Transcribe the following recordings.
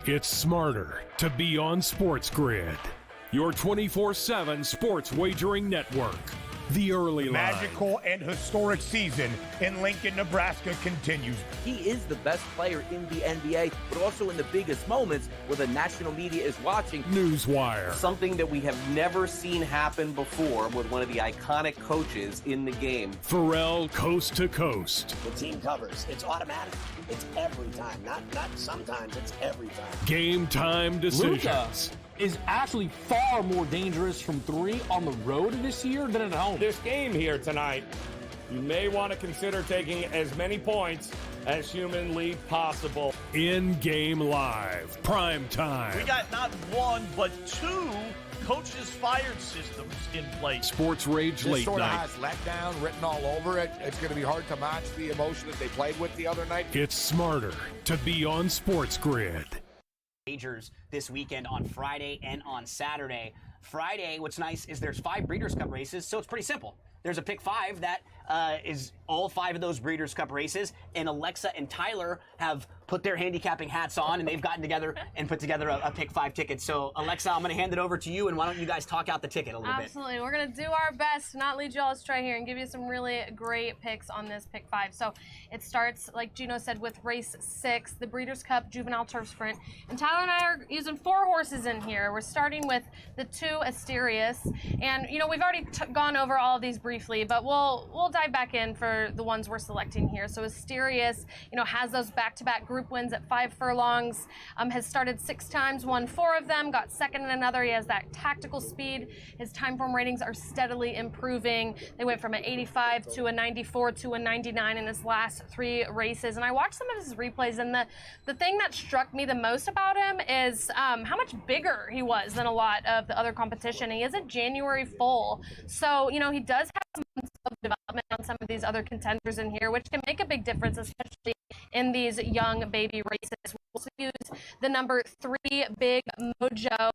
It's smarter to be on SportsGrid, your 24/7 sports wagering network. The early line. Magical and historic season in Lincoln, Nebraska continues. He is the best player in the NBA, but also in the biggest moments where the national media is watching. Newswire. Something that we have never seen happen before with one of the iconic coaches in the game. Pharrell coast to coast. The team covers. It's automatic. It's every time. Not sometimes, it's every time. Game time decisions. Luka is actually far more dangerous from three on the road this year than at home. This game here tonight, you may want to consider taking as many points as humanly possible. In-game live. Prime time. We got not one, but two coaches fired systems in place. Sports Rage Late This sort of Night. has letdown written all over it. It's going to be hard to match the emotion that they played with the other night. It's smarter to be on SportsGrid. Majors this weekend on Friday and on Saturday. Friday, what's nice is there's 5 Breeders' Cup races, so it's pretty simple. There's a pick 5 that is all 5 of those Breeders' Cup races, and Alexa and Tyler have put their handicapping hats on, and they've gotten together and put together a pick 5 ticket. So, Alexa, I'm going to hand it over to you, and why don't you guys talk out the ticket a little bit? Absolutely. We're going to do our best to not lead you all astray here and give you some really great picks on this pick 5. So, it starts, like Gino said, with race 6, the Breeders' Cup Juvenile Turf Sprint. And Tyler and I are using 4 horses in here. We're starting with the 2 Asterius. And, you know, we've already gone over all of these briefly, but we'll dive back in for the ones we're selecting here. So Asterius, you know, has those back-to-back group wins at 5 furlongs, has started 6 times, won 4 of them, got second in another. He has that tactical speed. His time form ratings are steadily improving. They went from an 85 to a 94 to a 99 in his last 3 races. And I watched some of his replays, and the thing that struck me the most about him is how much bigger he was than a lot of the other competition. He is a January foal. So, you know, he does have some of development on some of these other contenders in here, which can make a big difference, especially in these young baby races. We'll also use the number 3 Big Mojo.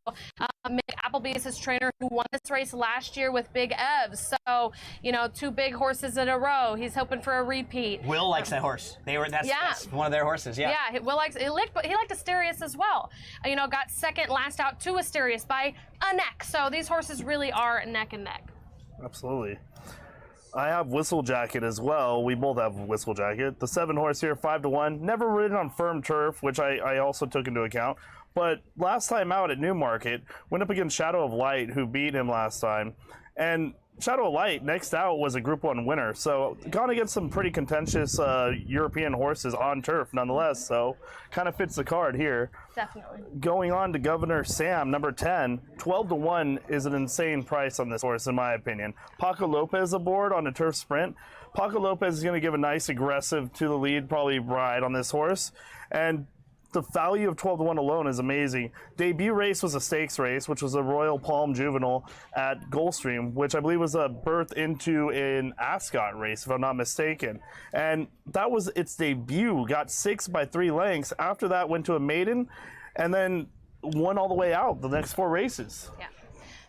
Mick Appleby is his trainer, who won this race last year with Big Ev. So, you know, 2 big horses in a row. He's hoping for a repeat. Will likes that horse. That's one of their horses. Yeah. Yeah. Will likes. He liked Asterius as well. You know, got second last out to Asterius by a neck. So these horses really are neck and neck. Absolutely. I have Whistle Jacket as well. We both have Whistle Jacket. The 7 horse here, 5-1. Never ridden on firm turf, which I also took into account. But last time out at Newmarket, went up against Shadow of Light, who beat him last time. And Shadow of Light, next out, was a Group 1 winner. So gone against some pretty contentious European horses on turf nonetheless. So kind of fits the card here. Definitely. Going on to Governor Sam, number 10, 12-1 is an insane price on this horse, in my opinion. Paco Lopez aboard on a turf sprint. Paco Lopez is going to give a nice aggressive to the lead, probably ride on this horse. And the value of 12-1 alone is amazing. Debut race was a stakes race, which was a Royal Palm Juvenile at Gulfstream, which I believe was a birth into an Ascot race, if I'm not mistaken. And that was its debut. Got 6 by 3 lengths. After that, went to a maiden, and then won all the way out the next 4 races. Yeah.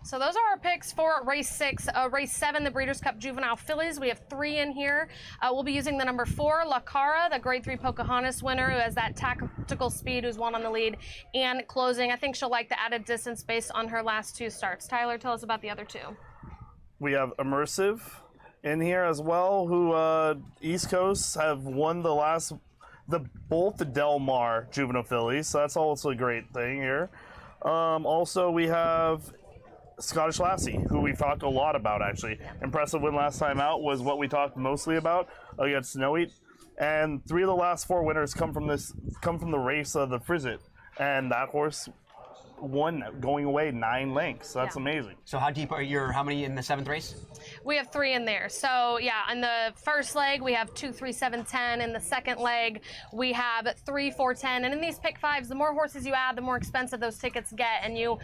So those are our picks for race 6. Race 7, the Breeders' Cup Juvenile Fillies. We have 3 in here. We'll be using the number 4, La Cara, the Grade 3 Pocahontas winner, who has that tactical speed, who's won on the lead and closing. I think she'll like the added distance based on her last 2 starts. Tyler, tell us about the other 2. We have Immersive in here as well, who East Coast have won both the Del Mar Juvenile Fillies, so that's also a great thing here. Also, we have Scottish Lassie, who we've talked a lot about, actually. Impressive win last time out was what we talked mostly about against Snowy. And 3 of the last 4 winners come from the race of the Frizzet. And that horse won going away 9 lengths. So that's amazing. So how deep are how many in the 7th race? We have 3 in there. So yeah, in the first leg, we have 2, 3, 7, 10. In the second leg, we have 3, 4, 10. And in these pick 5s, the more horses you add, the more expensive those tickets get. And you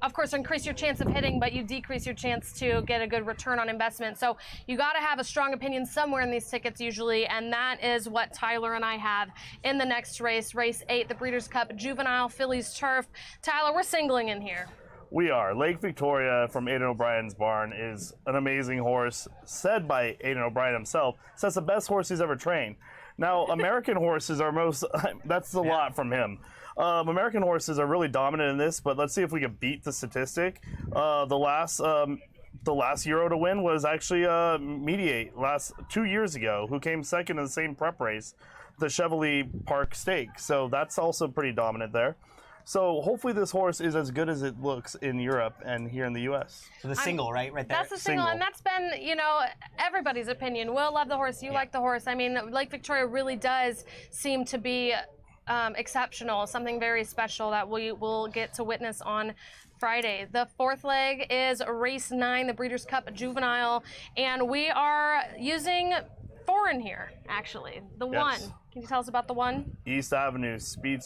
of course increase your chance of hitting, but you decrease your chance to get a good return on investment. So you got to have a strong opinion somewhere in these tickets usually, and that is what Tyler and I have in the next race, race 8, the Breeders' Cup Juvenile Fillies Turf. Tyler, we're singling in here. We are. Lake Victoria from Aidan O'Brien's barn is an amazing horse, said by Aidan O'Brien himself. Says the best horse he's ever trained. Now, American horses are that's a lot from him. American horses are really dominant in this, but let's see if we can beat the statistic. The last Euro to win was actually Mediate 2 years ago, who came second in the same prep race, the Chevrolet Park Stake. So that's also pretty dominant there. So hopefully this horse is as good as it looks in Europe and here in the U.S. So the single, right there. That's the single, and that's been, everybody's opinion. Will love the horse. You like the horse. I mean, Lake Victoria really does seem to be exceptional, something very special that we will get to witness on Friday. The fourth leg is race 9, the Breeders' Cup Juvenile, and we are using foreign here, actually. The one. Can you tell us about the one? East Avenue, speed,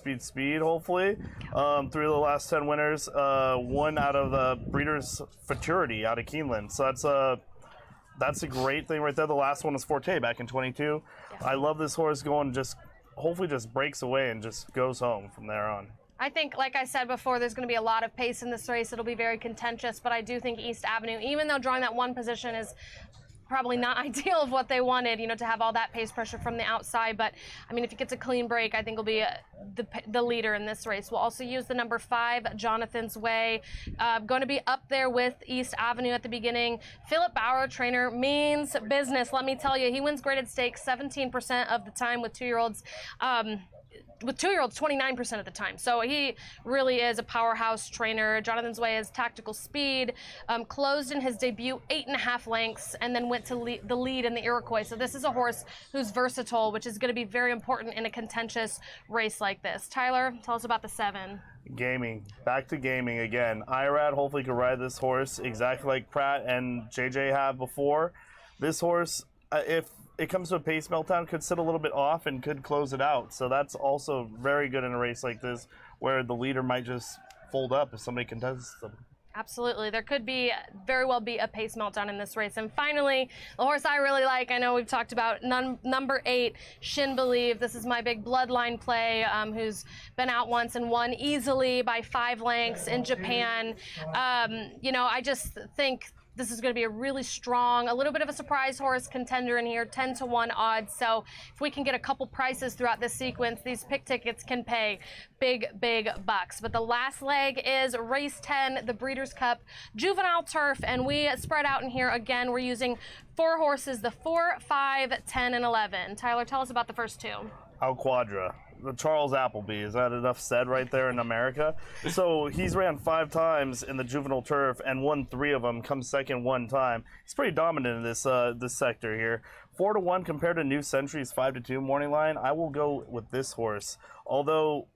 hopefully. 3 of the last 10 winners, 1 out of the Breeders' Futurity out of Keeneland. So that's a great thing right there. The last one was Forte back in 22. I love this horse going hopefully just breaks away and just goes home from there on. I think, like I said before, there's going to be a lot of pace in this race. It'll be very contentious, but I do think East Avenue, even though drawing that one position is probably not ideal of what they wanted, to have all that pace pressure from the outside. But, I mean, if he gets a clean break, I think he'll be the leader in this race. We'll also use the number 5, Jonathan's Way. Going to be up there with East Avenue at the beginning. Philip Bauer, trainer, means business. Let me tell you, he wins graded stakes 17% of the time with 2-year-olds. With 2-year-olds, 29% of the time. So he really is a powerhouse trainer. Jonathan's Way is tactical speed, closed in his debut 8.5 lengths, and then went to the lead in the Iroquois. So this is a horse who's versatile, which is going to be very important in a contentious race like this. Tyler, tell us about the 7. Gaming. Back to gaming again. Irad hopefully can ride this horse exactly like Pratt and JJ have before. This horse, if it comes to a pace meltdown, could sit a little bit off and could close it out. So that's also very good in a race like this, where the leader might just fold up if somebody contests them. Absolutely. There could very well be a pace meltdown in this race. And finally, the horse I really like, I know we've talked about, number 8, Shin Believe. This is my big bloodline play, who's been out once and won easily by 5 lengths in Japan. I just think this is going to be a really strong, a little bit of a surprise horse contender in here, 10-1 odds. So if we can get a couple prices throughout this sequence, these pick tickets can pay big bucks. But the last leg is race 10, the Breeders' Cup Juvenile Turf, and we spread out in here again. We're using 4 horses, the 4, 5, 10, and 11. Tyler, tell us about the first 2. Al Quadra. The Charles Appleby. Is that enough said right there in America? So he's ran 5 times in the juvenile turf and won 3 of them, come second 1 time. He's pretty dominant in this sector here. 4-1 compared to New Century's 5-2 morning line. I will go with this horse. Although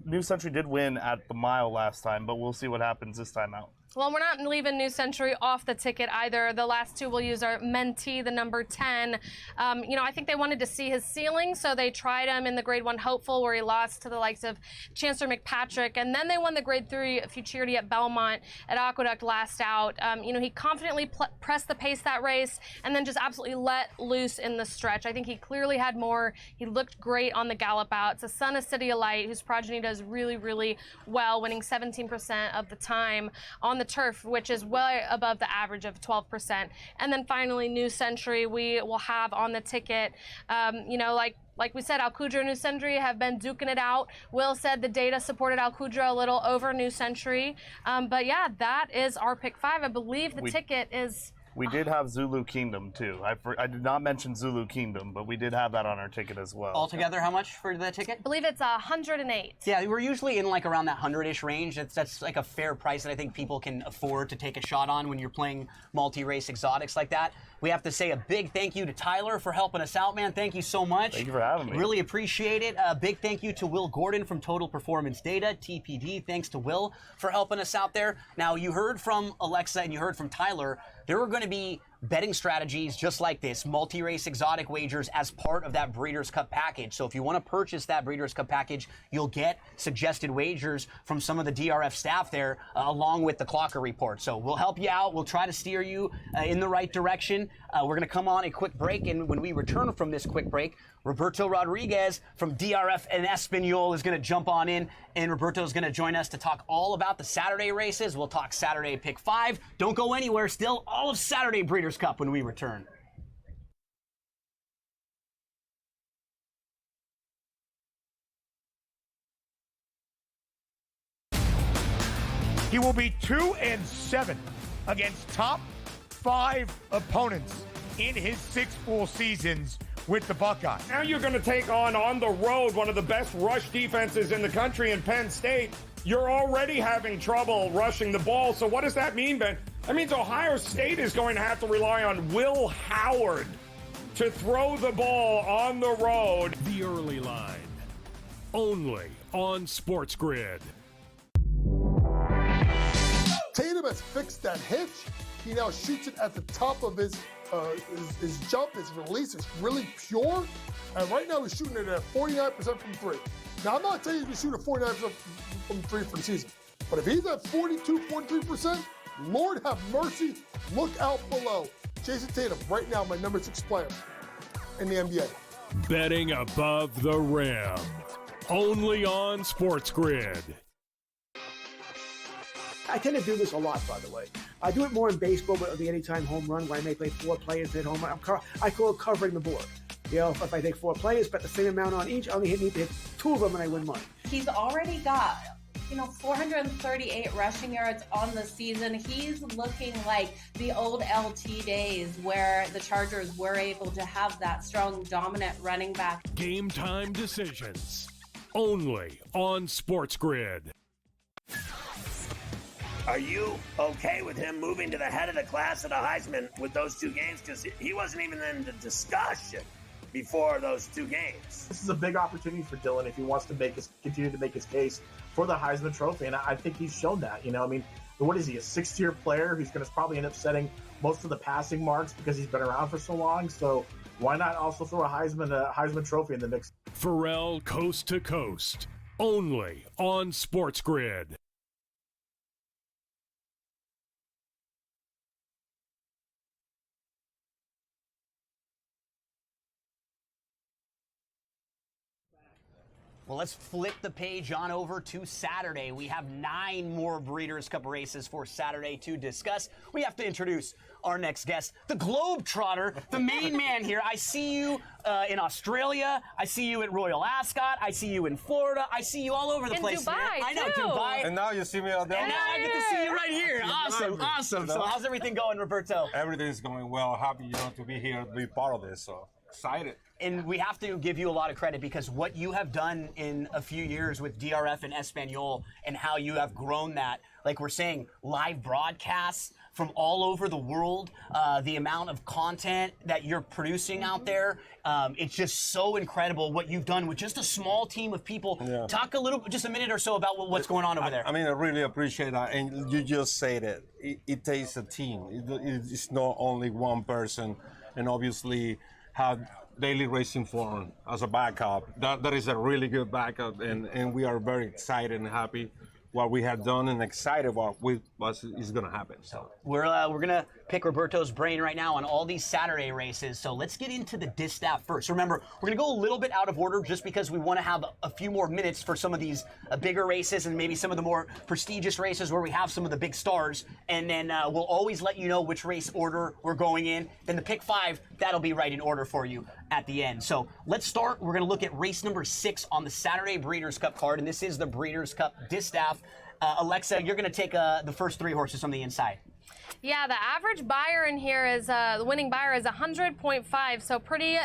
New Century did win at the mile last time, but we'll see what happens this time out. Well, we're not leaving New Century off the ticket either. The last 2 we'll use are Mentee, the number 10. I think they wanted to see his ceiling, so they tried him in the Grade 1 Hopeful, where he lost to the likes of Chancellor McPatrick, and then they won the Grade 3 Futurity at Belmont at Aqueduct last out. He confidently pressed the pace that race and then just absolutely let loose in the stretch. I think he clearly had more. He looked great on the gallop out. It's a son of City of Light, whose progeny does really, really well, winning 17% of the time on the turf, which is way above the average of 12%. And then finally, New Century, we will have on the ticket, like we said, Alcudra and New Century have been duking it out. Will said the data supported Alcudra a little over New Century. But yeah, that is our pick 5. I believe the ticket is... We did have Zulu Kingdom, too. I did not mention Zulu Kingdom, but we did have that on our ticket as well. Altogether, how much for the ticket? I believe it's 108. Yeah, we're usually in around that 100-ish range. That's like a fair price that I think people can afford to take a shot on when you're playing multi-race exotics like that. We have to say a big thank you to Tyler for helping us out, man. Thank you so much. Thank you for having me. Really appreciate it. A big thank you to Will Gordon from Total Performance Data, TPD. Thanks to Will for helping us out there. Now, you heard from Alexa and you heard from Tyler. There are going to be betting strategies just like this, multi-race exotic wagers as part of that Breeders' Cup package. So if you want to purchase that Breeders' Cup package, you'll get suggested wagers from some of the DRF staff there, along with the Clocker report. So we'll help you out. We'll try to steer you in the right direction. We're going to come on a quick break, and when we return from this quick break, Roberto Rodriguez from DRF and Espanol is going to jump on in, and Roberto is going to join us to talk all about the Saturday races. We'll talk Saturday Pick 5. Don't go anywhere. Still all of Saturday Breeders' Cup when we return. He will be 2-7 against top 5 opponents in his 6 full seasons with the Buckeyes. Now you're going to take on the road, one of the best rush defenses in the country in Penn State. You're already having trouble rushing the ball. So what does that mean, Ben? That means Ohio State is going to have to rely on Will Howard to throw the ball on the road. The early line, only on SportsGrid. Tatum has fixed that hitch. He now shoots it at the top of his jump. His release is really pure. And right now he's shooting it at 49% from 3. Now, I'm not saying he's going to shoot at 49% from 3 for the season. But if he's at 42.3%, Lord have mercy, look out below. Jason Tatum, right now, my number 6 player in the NBA. Betting above the rim, only on SportsGrid. I tend to do this a lot, by the way. I do it more in baseball with the anytime home run, where I may play 4 players at home. I call it covering the board. You know, if I take 4 players, bet the same amount on each, I only need to hit 2 of them and I win money. He's already got, 438 rushing yards on the season. He's looking like the old LT days where the Chargers were able to have that strong, dominant running back. Game time decisions, only on SportsGrid. Are you okay with him moving to the head of the class at a Heisman with those 2 games? Because he wasn't even in the discussion before those 2 games. This is a big opportunity for Dylan if he wants to continue to make his case for the Heisman Trophy, and I think he's shown that. What is he, a 6th-tier player who's going to probably end up setting most of the passing marks because he's been around for so long? So why not also throw a Heisman Trophy in the mix? Pharrell Coast to Coast, only on SportsGrid. Well, let's flip the page on over to Saturday. We have 9 more Breeders' Cup races for Saturday to discuss. We have to introduce our next guest, the Globetrotter, the main man here. I see you in Australia. I see you at Royal Ascot. I see you in Florida. I see you all over the place. Dubai, man. I know, too. Dubai. And now you see me out there. And now I get to see you right here. Awesome. So how's everything going, Roberto? Everything's going well. Happy, to be here, to be part of this. So excited. And we have to give you a lot of credit because what you have done in a few years with DRF and Espanol and how you have grown that, like we're saying, live broadcasts from all over the world, the amount of content that you're producing out there, it's just so incredible what you've done with just a small team of people. Yeah. Talk just a minute or so about what's going on over there. I really appreciate that. And you just said it. It takes a team. It's not only one person. And obviously have Daily Racing Forum as a backup. That is a really good backup, and we are very excited and happy what we have done and excited what is going to happen. So we're going to pick Roberto's brain right now on all these Saturday races. So let's get into the distaff first. Remember, we're going to go a little bit out of order just because we want to have a few more minutes for some of these bigger races and maybe some of the more prestigious races where we have some of the big stars. And then we'll always let you know which race order we're going in. Then the pick 5, that'll be right in order for you at the end. So let's start. We're going to look at race number 6 on the Saturday Breeders' Cup card, and this is the Breeders' Cup distaff. Alexa, you're going to take the first 3 horses from the inside. Yeah, the average buyer in here is the winning buyer is 100.5, so pretty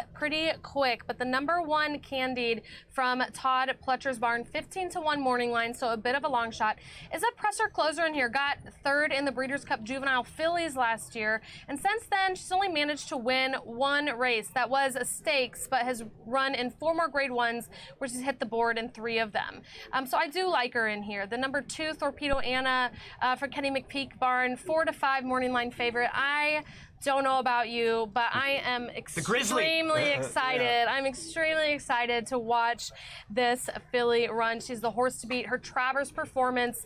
quick. But the number 1 Candied from Todd Pletcher's barn, 15-1 morning line, so a bit of a long shot. Is a presser closer in here. Got 3rd in the Breeders' Cup Juvenile Fillies last year, and since then she's only managed to win 1 race. That was a stakes, but has run in 4 more Grade 1s, where she's hit the board in 3 of them. So I do like her in here. The number 2 Torpedo Anna for Kenny McPeak barn, 4-5 morning line favorite. I don't know about you, but I am extremely excited. Yeah. I'm extremely excited to watch this filly run. She's the horse to beat. Her Travers performance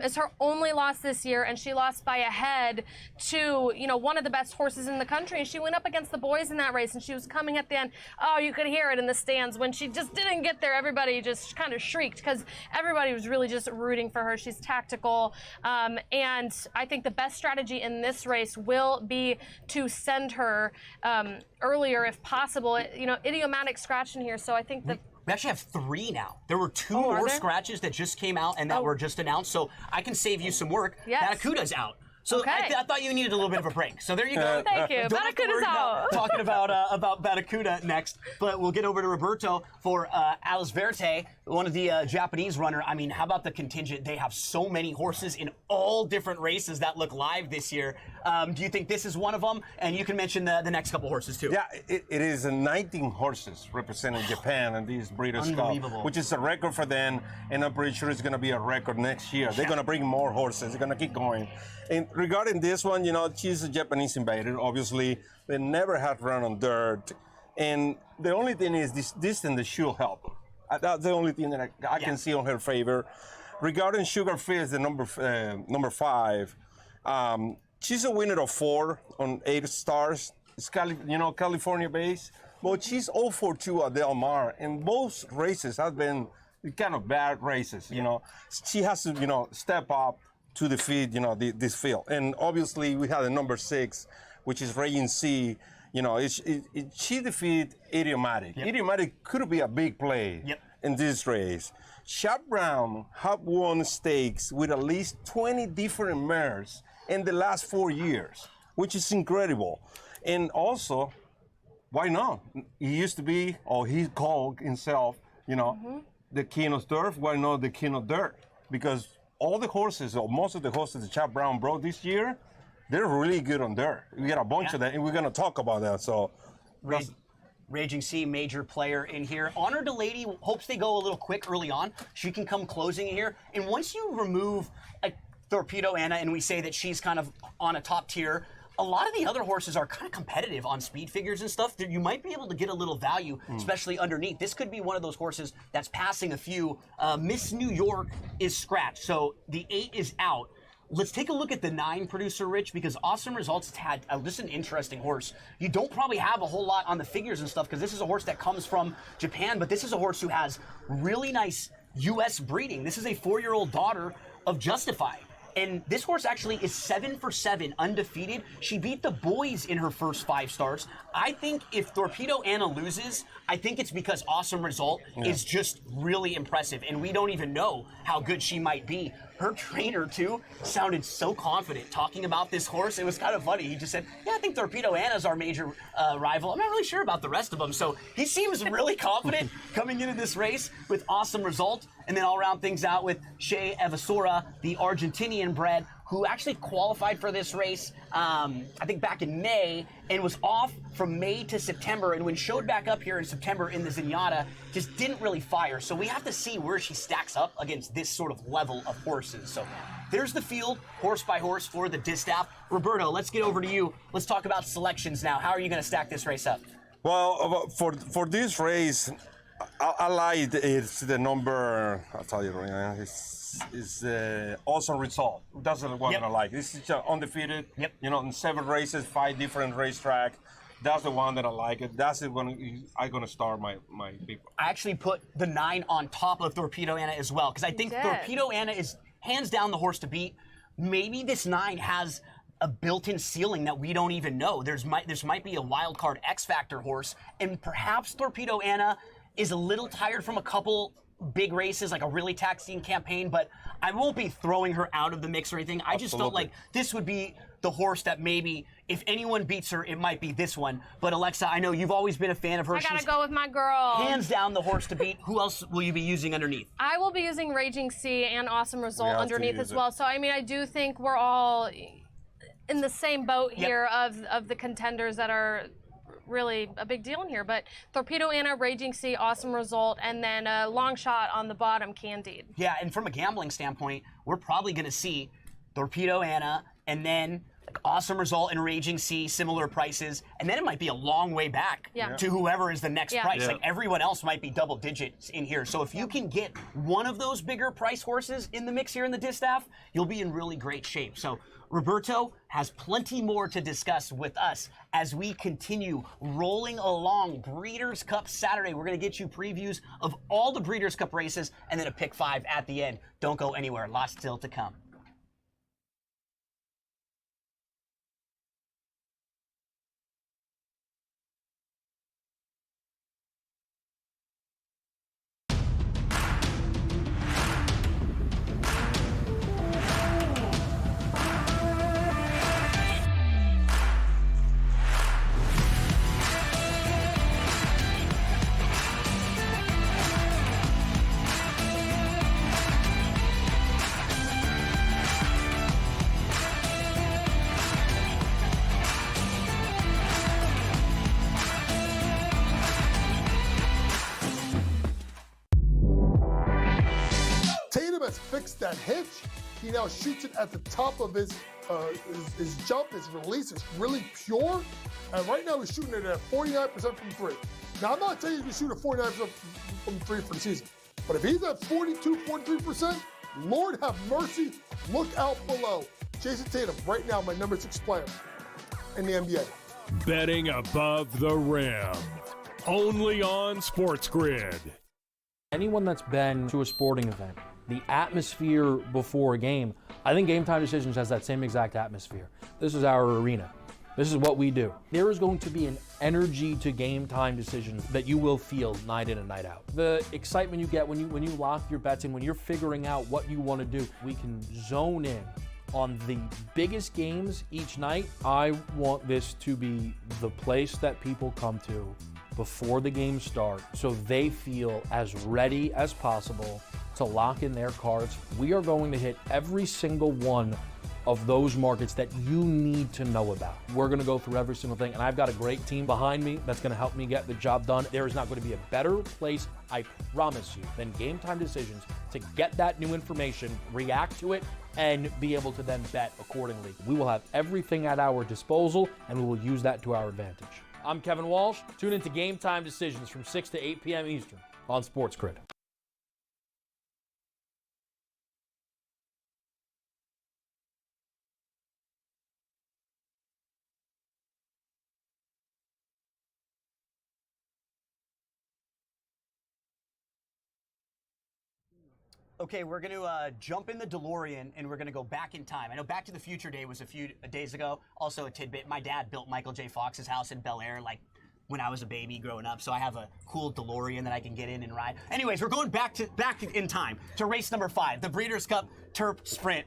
is her only loss this year, and she lost by a head to, one of the best horses in the country. And she went up against the boys in that race, and she was coming at the end. Oh, you could hear it in the stands. When she just didn't get there, everybody just kind of shrieked because everybody was really just rooting for her. She's tactical. And I think the best strategy in this race will be to send her earlier if possible. Idiomatic scratch in here, so I think that We actually have 3 now. There were 2 are more there? scratches that just came out and that were just announced, so I can save you some work. Yes. Baracuda's out. So Okay. I thought you needed a little bit of a break. So there you go. Thank you. Don't have to Baracuda's worry out. Talking about Baracuda next, but we'll get over to Roberto for Alice Verte, one of the Japanese runner. I mean, how about the contingent? They have so many horses in all different races that look live this year. Do you think this is one of them? And you can mention the next couple horses too. Yeah, it is 19 horses representing Japan in these Breeders' Cup, which is a record for them, and I'm pretty sure it's going to be a record next year. They're going to bring more horses. They're going to keep going. And regarding this one, you know, she's a Japanese invader. Obviously, they never have run on dirt, and the only thing is this distance that should help. That's the only thing that I can see on her favor. Regarding Sugar Fizz, the number 5. She's a winner of 4 on 8 stars. It's California based, but she's 0-4-2 at Del Mar, and both races have been kind of bad races. You know, she has to step up to defeat this field, and obviously we have the number 6, which is Raging C. You know, she defeated Idiomatic. Idiomatic could be a big play in this race. Shop Brown have won stakes with at least 20 different mares in the last 4 years, which is incredible. And also, why not? He used to be, or he called himself, the king of turf. Why not the king of dirt? Because all the horses, or most of the horses that Chap Brown brought this year, they're really good on dirt. We got a bunch of that, and we're going to talk about that. So, Raging C, major player in here. Honor to Lady, hopes they go a little quick early on. She can come closing here. And once you remove Torpedo Anna and we say that she's kind of on a top tier, a lot of the other horses are kind of competitive on speed figures and stuff. You might be able to get a little value, especially underneath. This could be one of those horses that's passing a few. Miss New York is scratched, so the 8 is out. Let's take a look at the 9, Producer Rich, because Awesome Results had just an interesting horse. You don't probably have a whole lot on the figures and stuff because this is a horse that comes from Japan, but this is a horse who has really nice U.S. breeding. This is a 4-year-old daughter of Justify. And this horse actually is 7 for 7 undefeated. She beat the boys in her first 5 starts. I think if Torpedo Anna loses, I think it's because Awesome Result is just really impressive. And we don't even know how good she might be. Her trainer, too, sounded so confident talking about this horse. It was kind of funny. He just said, yeah, I think Torpedo Anna's our major rival. I'm not really sure about the rest of them. So he seems really confident coming into this race with Awesome Result. And then I'll round things out with Shea Evasora, the Argentinian bred, who actually qualified for this race, I think back in May, and was off from May to September, and when showed back up here in September in the Zenyatta, just didn't really fire. So we have to see where she stacks up against this sort of level of horses. So there's the field, horse by horse for the distaff. Roberto, let's get over to you. Let's talk about selections now. How are you going to stack this race up? Well, for this race, I like it's the number. I'll tell you right now. It's Awesome Result. That's the one that I like. This is undefeated. In 7 races, 5 different racetracks. That's the one that I like. That's the one I'm gonna start my people. I actually put the 9 on top of Torpedo Anna as well because I think Torpedo Anna is hands down the horse to beat. Maybe this 9 has a built-in ceiling that we don't even know. There's might be a wild card X Factor horse, and perhaps Torpedo Anna is a little tired from a couple big races, like a really taxing campaign, but I won't be throwing her out of the mix or anything. I just felt like this would be the horse that maybe, if anyone beats her, it might be this one. But Alexa, I know you've always been a fan of her. I gotta go with my girl. Hands down the horse to beat. Who else will you be using underneath? I will be using Raging Sea and Awesome Result underneath as well. So, I mean, I do think we're all in the same boat here of the contenders that are really a big deal in here, but Torpedo Anna, Raging Sea, Awesome Result, and then a long shot on the bottom, Candide. Yeah, and from a gambling standpoint, we're probably going to see Torpedo Anna and then Awesome Result and Raging Sea, similar prices, and then it might be a long way back to whoever is the next price. Like everyone else might be double digits in here. So if you can get one of those bigger price horses in the mix here in the distaff, you'll be in really great shape. So Roberto has plenty more to discuss with us as we continue rolling along Breeders' Cup Saturday. We're going to get you previews of all the Breeders' Cup races and then a pick 5 at the end. Don't go anywhere. Lots still to come. fixed that hitch. He now shoots it at the top of his jump. His release is really pure. And right now he's shooting it at 49% from three. Now, I'm not saying he's going to shoot at 49% from three for the season. But if he's at 42, 43%, Lord have mercy, look out below. Jason Tatum, right now, my number 6 player in the NBA. Betting above the rim. Only on SportsGrid. Anyone that's been to a sporting event, the atmosphere before a game, I think Game Time Decisions has that same exact atmosphere. This is our arena. This is what we do. There is going to be an energy to Game Time Decisions that you will feel night in and night out. The excitement you get when you lock your bets in, when you're figuring out what you want to do, we can zone in on the biggest games each night. I want this to be the place that people come to before the games start so they feel as ready as possible to lock in their cards. We are going to hit every single one of those markets that you need to know about. We're going to go through every single thing, and I've got a great team behind me that's going to help me get the job done. There is not going to be a better place, I promise you, than Game Time Decisions to get that new information, react to it, and be able to then bet accordingly. We will have everything at our disposal, and we will use that to our advantage. I'm Kevin Walsh. Tune into Game Time Decisions from 6 to 8 p.m. Eastern on SportsGrid. Okay, we're going to jump in the DeLorean, and we're going to go back in time. I know Back to the Future Day was a few days ago. Also a tidbit, my dad built Michael J. Fox's house in Bel Air, like, when I was a baby growing up, so I have a cool DeLorean that I can get in and ride. Anyways, we're going back in time to race number 5, the Breeders' Cup Turf Sprint.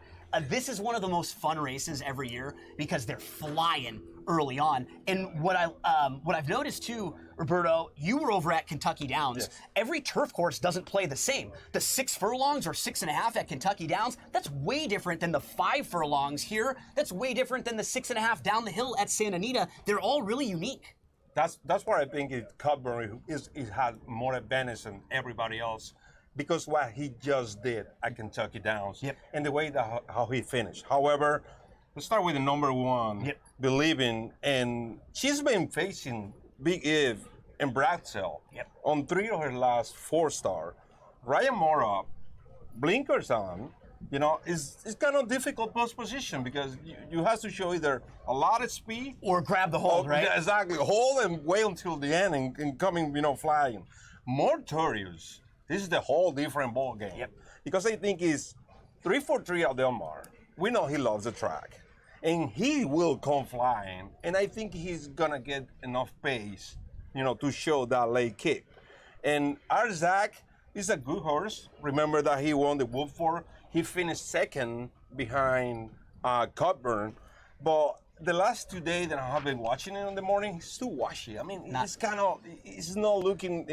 This is one of the most fun races every year because they're flying early on. And what I've noticed too, Roberto, you were over at Kentucky Downs. Yes. Every turf course doesn't play the same. The 6 furlongs or 6.5 at Kentucky Downs, that's way different than the 5 furlongs here. That's way different than the 6.5 down the hill at Santa Anita. They're all really unique. That's why I think Cudbury has more advantage than everybody else, because what he just did at Kentucky Downs and the way that how he finished. However, let's start with the number 1, Believing, and she's been facing Big Eve and Bradsell on 3 of her last 4-star. Ryan Mora, blinkers on. You know, it's kind of difficult post position because you have to show either a lot of speed or grab the hold, right? Yeah, exactly. Hold and wait until the end and coming, flying. Mortorius, this is the whole different ball game. Because I think he's 343 out Del Mar. We know he loves the track. And he will come flying. And I think he's going to get enough pace, to show that late kick. And our Zach is a good horse. Remember that he won the Woodford. He finished second behind Cutburn. But the last 2 days that I have been watching him in the morning, he's too washy. I mean, he's not looking,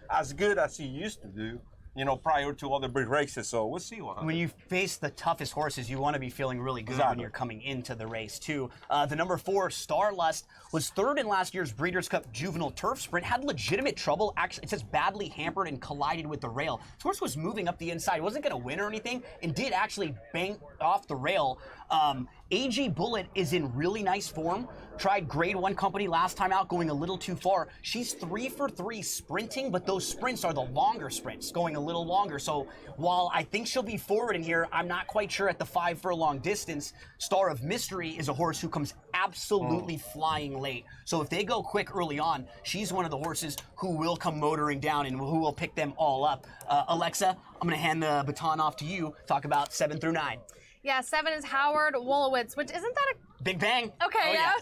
as good as he used to do, prior to other big races. So we'll see what happens. When you face the toughest horses, you want to be feeling really good when you're coming into the race, too. The number 4, Starlust, was 3rd in last year's Breeders' Cup Juvenile Turf Sprint, had legitimate trouble. Actually, it says badly hampered and collided with the rail. This horse was moving up the inside, wasn't going to win or anything, and did actually bang off the rail. AG Bullet is in really nice form. Tried Grade 1 company last time out, going a little too far. She's 3 for 3 sprinting, but those sprints are the longer sprints, going a little longer. So while I think she'll be forward in here, I'm not quite sure at the 5 furlong distance. Star of Mystery is a horse who comes absolutely flying late. So if they go quick early on, she's one of the horses who will come motoring down and who will pick them all up. Alexa, I'm going to hand the baton off to you. Talk about 7 through 9. Yeah, 7 is Howard Wolowitz, which isn't that a Big Bang? Okay, yeah.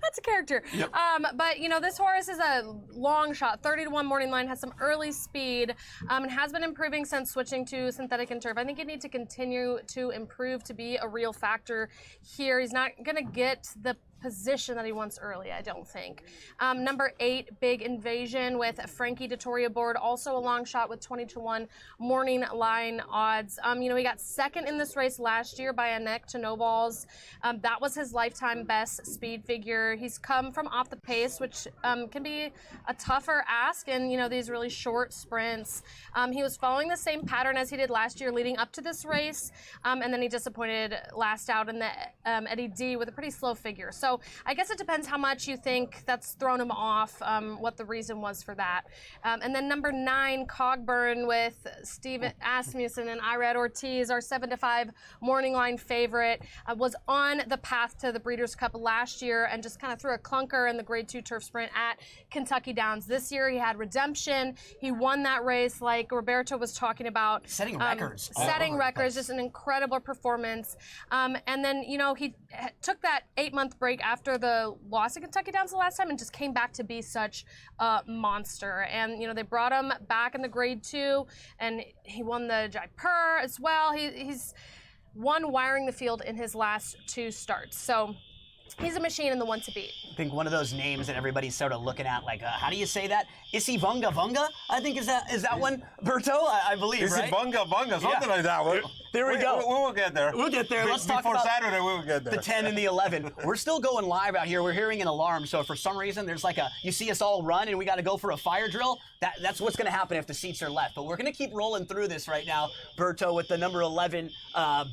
That's a character. Yep. But, this horse is a long shot. 30-1 morning line, has some early speed, and has been improving since switching to synthetic and turf. I think you need to continue to improve to be a real factor here. He's not going to get the position that he wants early, I don't think. Number 8, Big Invasion with Frankie Dettori aboard, also a long shot with 20-1 morning line odds. He got second in this race last year by a neck to no balls. That was his lifetime best speed figure. He's come from off the pace, which can be a tougher ask in, these really short sprints. He was following the same pattern as he did last year leading up to this race, and then he disappointed last out in the Eddie D with a pretty slow figure. So I guess it depends how much you think that's thrown him off, what the reason was for that. And then number 9, Cogburn with Steven Asmussen and Irad Ortiz, our 7-5 morning line favorite, was on the path to the Breeders' Cup last year and just kind of threw a clunker in the Grade 2 turf sprint at Kentucky Downs. This year he had redemption. He won that race like Roberto was talking about. Setting records. Setting records, just an incredible performance. And then, he took that 8-month break after the loss at Kentucky Downs the last time and just came back to be such a monster. And, they brought him back in the Grade 2 and he won the Jaipur as well. He's won wiring the field in his last 2 starts. So he's a machine and the one to beat. I think one of those names that everybody's sort of looking at, like, how do you say that? Isi Vunga Vunga? I think is that one, Berto? I believe, Isi right? Vunga Vunga, something like that. There we go. We will get there. We'll get there. Let's talk before about Saturday. We will get there. The 10 and the 11. We're still going live out here. We're hearing an alarm. So if for some reason there's like you see us all run and we got to go for a fire drill, that's what's going to happen if the seats are left. But we're going to keep rolling through this right now, Berto, with the number 11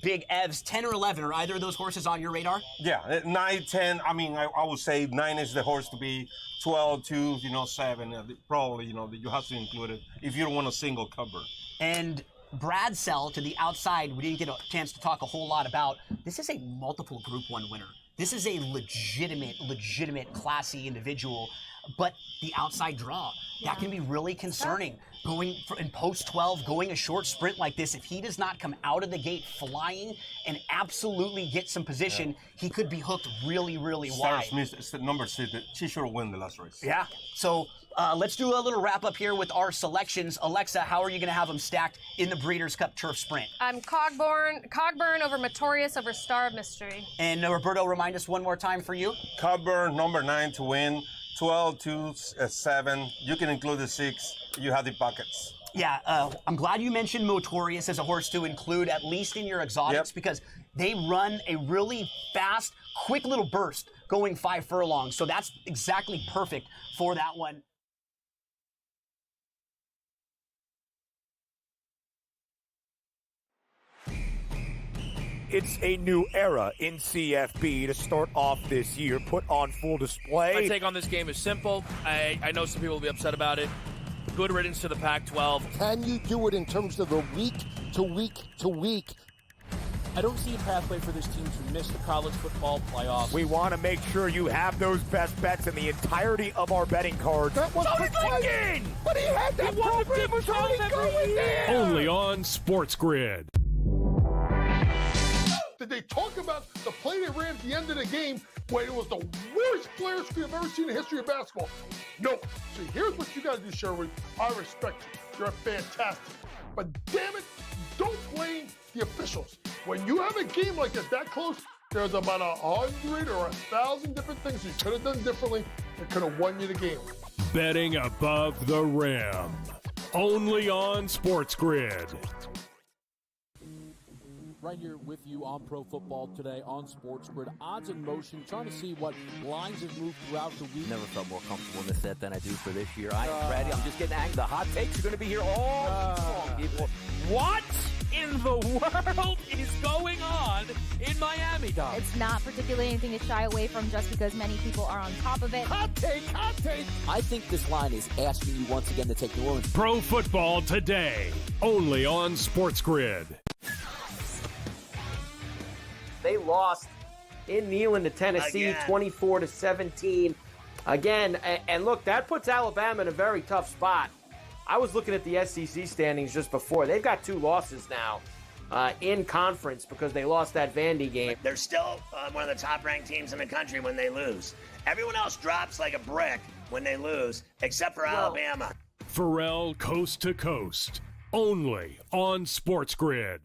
Big Evs. 10 or 11, are either of those horses on your radar? Yeah, 9, 10. I mean, I would say 9 is the horse to be. 12, 2, 7. Probably, you have to include it if you don't want a single cover. And Brad Sell to the outside, we didn't get a chance to talk a whole lot about. This is a multiple Group 1 winner. This is a legitimate, classy individual. But the outside draw, that can be really concerning. Going in post 12, going a short sprint like this, if he does not come out of the gate flying and absolutely get some position, he could be hooked really, really wide. Number 6, she should win the last race. Yeah. So let's do a little wrap up here with our selections. Alexa, how are you going to have them stacked in the Breeders' Cup Turf Sprint? Cogburn over Matorius over Star of Mystery. And Roberto, remind us one more time for you. Cogburn, number 9 to win. 12, 2, 7. You can include the 6. You have the buckets. Yeah, I'm glad you mentioned Motorius as a horse to include, at least in your exotics, because they run a really fast, quick little burst going 5 furlongs. So that's exactly perfect for that one. It's a new era in CFB to start off this year, put on full display. My take on this game is simple. I know some people will be upset about it. Good riddance to the Pac-12. Can you do it in terms of the week to week to week? I don't see a pathway for this team to miss the college football playoffs. We want to make sure you have those best bets in the entirety of our betting cards. That was Lincoln! But he had that program was already going there! Only on SportsGrid. Did they talk about the play they ran at the end of the game when it was the worst flare screen I've ever seen in the history of basketball? No. See, here's what you got to do, Sherwood. I respect you. You're fantastic. But damn it, don't blame the officials. When you have a game like this that close, there's about 100 or 1,000 different things you could have done differently that could have won you the game. Betting above the rim. Only on SportsGrid. Right here with you on Pro Football Today on SportsGrid. Odds in motion, trying to see what lines have moved throughout the week. Never felt more comfortable in this set than I do for this year. I am ready. I'm just getting angry. The hot takes are going to be here all long, people. What in the world is going on in Miami, Dom? It's not particularly anything to shy away from just because many people are on top of it. Hot take, hot take. I think this line is asking you once again to take New Orleans. Pro Football Today. Only on SportsGrid. They lost in Neyland to Tennessee, 24-17. Again, and look, that puts Alabama in a very tough spot. I was looking at the SEC standings just before. They've got 2 losses now in conference because they lost that Vandy game. They're still one of the top-ranked teams in the country when they lose. Everyone else drops like a brick when they lose, except for Alabama. Pharrell Coast to Coast. Only on SportsGrid.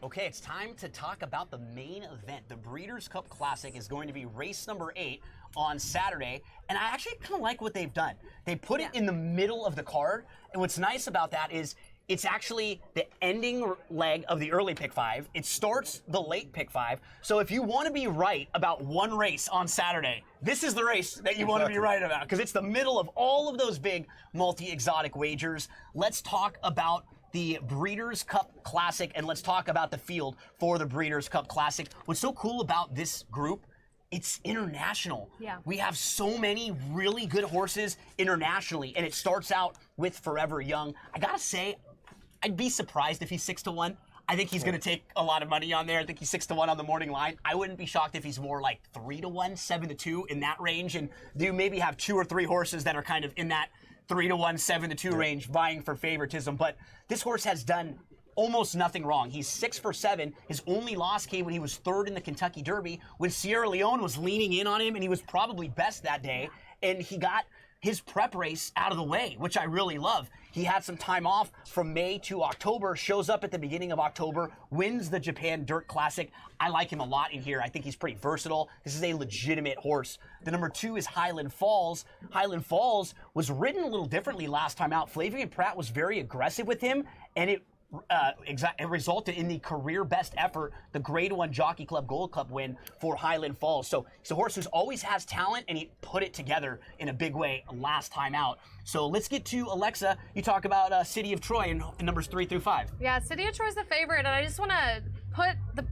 Okay, it's time to talk about the main event. The Breeders' Cup Classic is going to be race number 8 on Saturday, and I actually kind of like what they've done. They put it in the middle of the card, and what's nice about that is it's actually the ending leg of the early pick 5. It starts the late pick 5. So if you want to be right about one race on Saturday, this is the race that you want to be right about, because it's the middle of all of those big multi-exotic wagers. Let's talk about the Breeders' Cup Classic, and let's talk about the field for the Breeders' Cup Classic. What's so cool about this group, it's international. Yeah. We have so many really good horses internationally, and it starts out with Forever Young. I gotta say, I'd be surprised if he's 6-1. I think he's gonna take a lot of money on there. I think he's 6-1 on the morning line. I wouldn't be shocked if he's more like 3-1, 7-2 in that range, and do maybe have 2 or 3 horses that are kind of in that 3-1, 7-2 range vying for favoritism. But this horse has done almost nothing wrong. He's 6 for 7. His only loss came when he was 3rd in the Kentucky Derby, when Sierra Leone was leaning in on him, and he was probably best that day. And he got his prep race out of the way, which I really love. He had some time off from May to October, shows up at the beginning of October, wins the Japan Dirt Classic. I like him a lot in here. I think he's pretty versatile. This is a legitimate horse. The number 2 is Highland Falls. Highland Falls was ridden a little differently last time out. Flavian Pratt was very aggressive with him, and it resulted in the career best effort, the Grade 1 Jockey Club Gold Cup win for Highland Falls. So it's a horse who always has talent, and he put it together in a big way last time out. So let's get to Alexa. You talk about City of Troy in numbers 3 through 5. Yeah, City of Troy's the favorite, and I just want to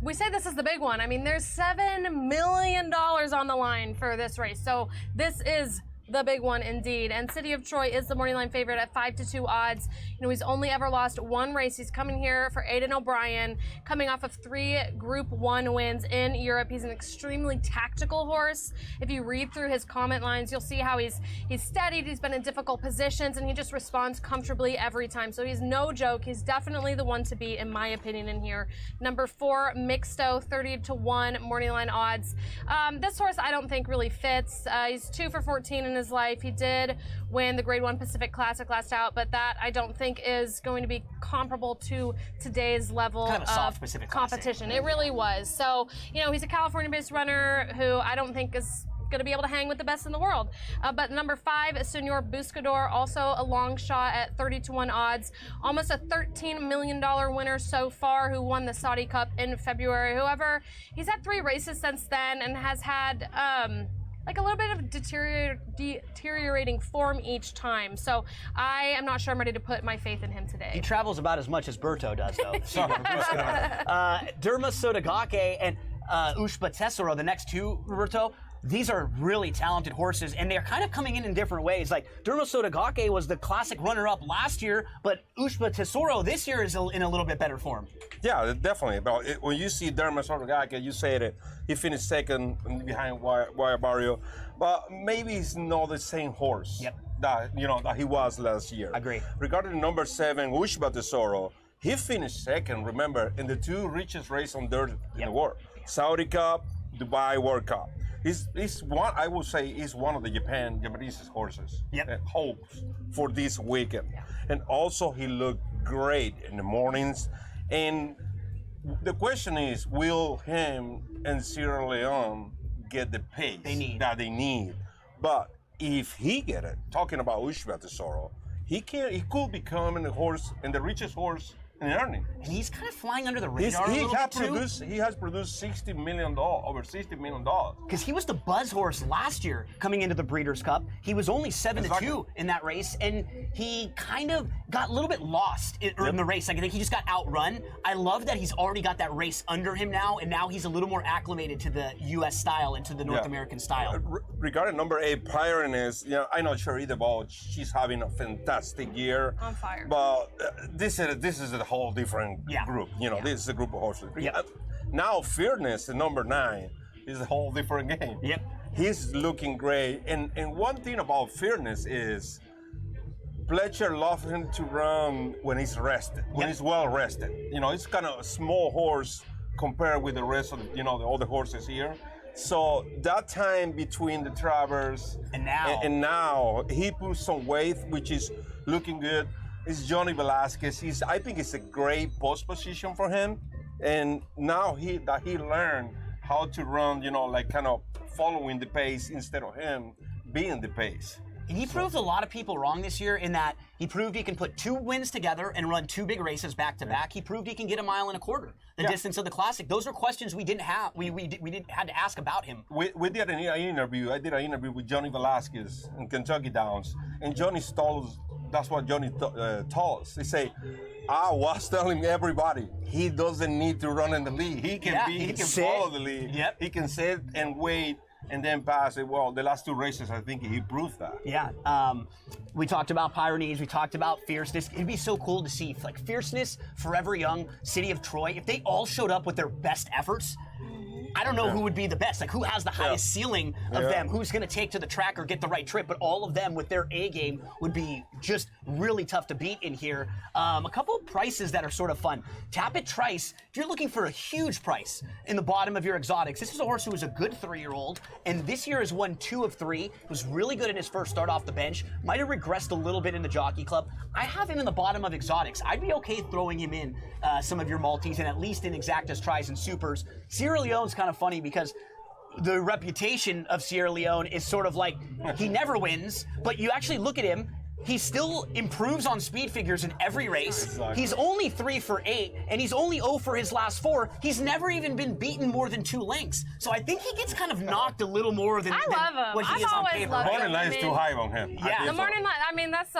we say this is the big one. I mean, there's $7 million on the line for this race. So this is the big one indeed. And City of Troy is the morning line favorite at 5-2 odds. You know, he's only ever lost one race. He's coming here for Aidan O'Brien, coming off of 3 Group 1 wins in Europe. He's an extremely tactical horse. If you read through his comment lines, you'll see how he's steadied, he's been in difficult positions, and he just responds comfortably every time. So he's no joke. He's definitely the one to beat, in my opinion, in here. Number 4, Mixto, 30-1 morning line odds. This horse I don't think really fits. He's 2 for 14 in his life. He did win the Grade 1 Pacific Classic last out, but that I don't think is going to be comparable to today's level Kind of a soft of Pacific competition. It really was. So, you know, he's a California-based runner who I don't think is going to be able to hang with the best in the world. But number 5, Senor Buscador, also a long shot at 30-1 odds. Almost a $13 million winner so far, who won the Saudi Cup in February. However, he's had 3 races since then and has had like a little bit of deteriorating form each time. So I am not sure I'm ready to put my faith in him today. He travels about as much as Berto does, though. Derma Sotogake and Ushba Tesoro, the next 2, Roberto, these are really talented horses, and they're kind of coming in different ways. Like, Derma Sotogake was the classic runner-up last year, but Ushba Tesoro this year is in a little bit better form. Yeah, definitely. But when you see Derma Sotogake, you say that he finished second behind Guaya Barrio, but maybe he's not the same horse that he was last year. Agree. Regarding number 7, Ushba Tesoro, he finished second, remember, in the 2 richest races on dirt in the world. Saudi Cup, Dubai World Cup. He's one, I would say, he's one of the Japanese horses. Hopes for this weekend. And also he looked great in the mornings. And the question is, will him and Sierra Leone get the pace that they need? But if he get it, talking about Ushba Tesoro, he could become the horse and the richest horse in earning. And he's kind of flying under the radar He has produced $60 million, over $60 million. Because he was the buzz horse last year coming into the Breeders' Cup. He was only 7-2 in that race, and he kind of got a little bit lost in the race. Like, I think he just got outrun. I love that he's already got that race under him now, and now he's a little more acclimated to the U.S. style and to the North American style. Regarding number 8, Pyrenees, I know Cherie DeVault, she's having a fantastic year. On fire. But this is a whole different group. This is a group of horses. Now, Fearness, number 9, is a whole different game. He's looking great. And one thing about Fearness is Pletcher loves him to run when he's rested, when he's well rested. It's kind of a small horse compared with the rest of the other horses here. So that time between the Travers and now he put some weight, which is looking good. It's Johnny Velasquez. I think it's a great post position for him. And now he learned how to run, like kind of following the pace instead of him being the pace. And he proved a lot of people wrong this year in that he proved he can put 2 wins together and run 2 big races back to back. He proved he can get a mile and a quarter, the distance of the Classic. Those are questions we didn't have. We didn't had to ask about him. We did an interview. I did an interview with Johnny Velasquez in Kentucky Downs, and Johnny told us, that's what Johnny told us. They say, I was telling everybody he doesn't need to run in the lead. He can follow the lead. Yep. He can sit and wait and then pass it. Well, the last 2 races, I think he proved that. Yeah. We talked about Pyrenees. We talked about fierceness. It'd be so cool to see, like, fierceness, Forever Young, City of Troy, if they all showed up with their best efforts. I don't know who would be the best, like who has the highest ceiling of them, who's going to take to the track or get the right trip, but all of them with their A game would be just really tough to beat in here. A couple of prices that are sort of fun. Tapit Trice, if you're looking for a huge price in the bottom of your exotics, this is a horse who was a good 3-year-old, and this year has won 2 of 3, was really good in his first start off the bench, might have regressed a little bit in the Jockey Club. I have him in the bottom of exotics. I'd be okay throwing him in some of your multis and at least in exactas, tries, and supers. Sierra Leone's kind of funny because the reputation of Sierra Leone is sort of like he never wins, but you actually look at him, he still improves on speed figures in every race. Exactly. He's only 3 for 8, and he's only 0 for his last 4. He's never even been beaten more than 2 lengths. So I think he gets kind of knocked a little more than, I love him. what he I've is on always paper. loved Morning line is too high on him. Yeah. The morning line, I mean, that's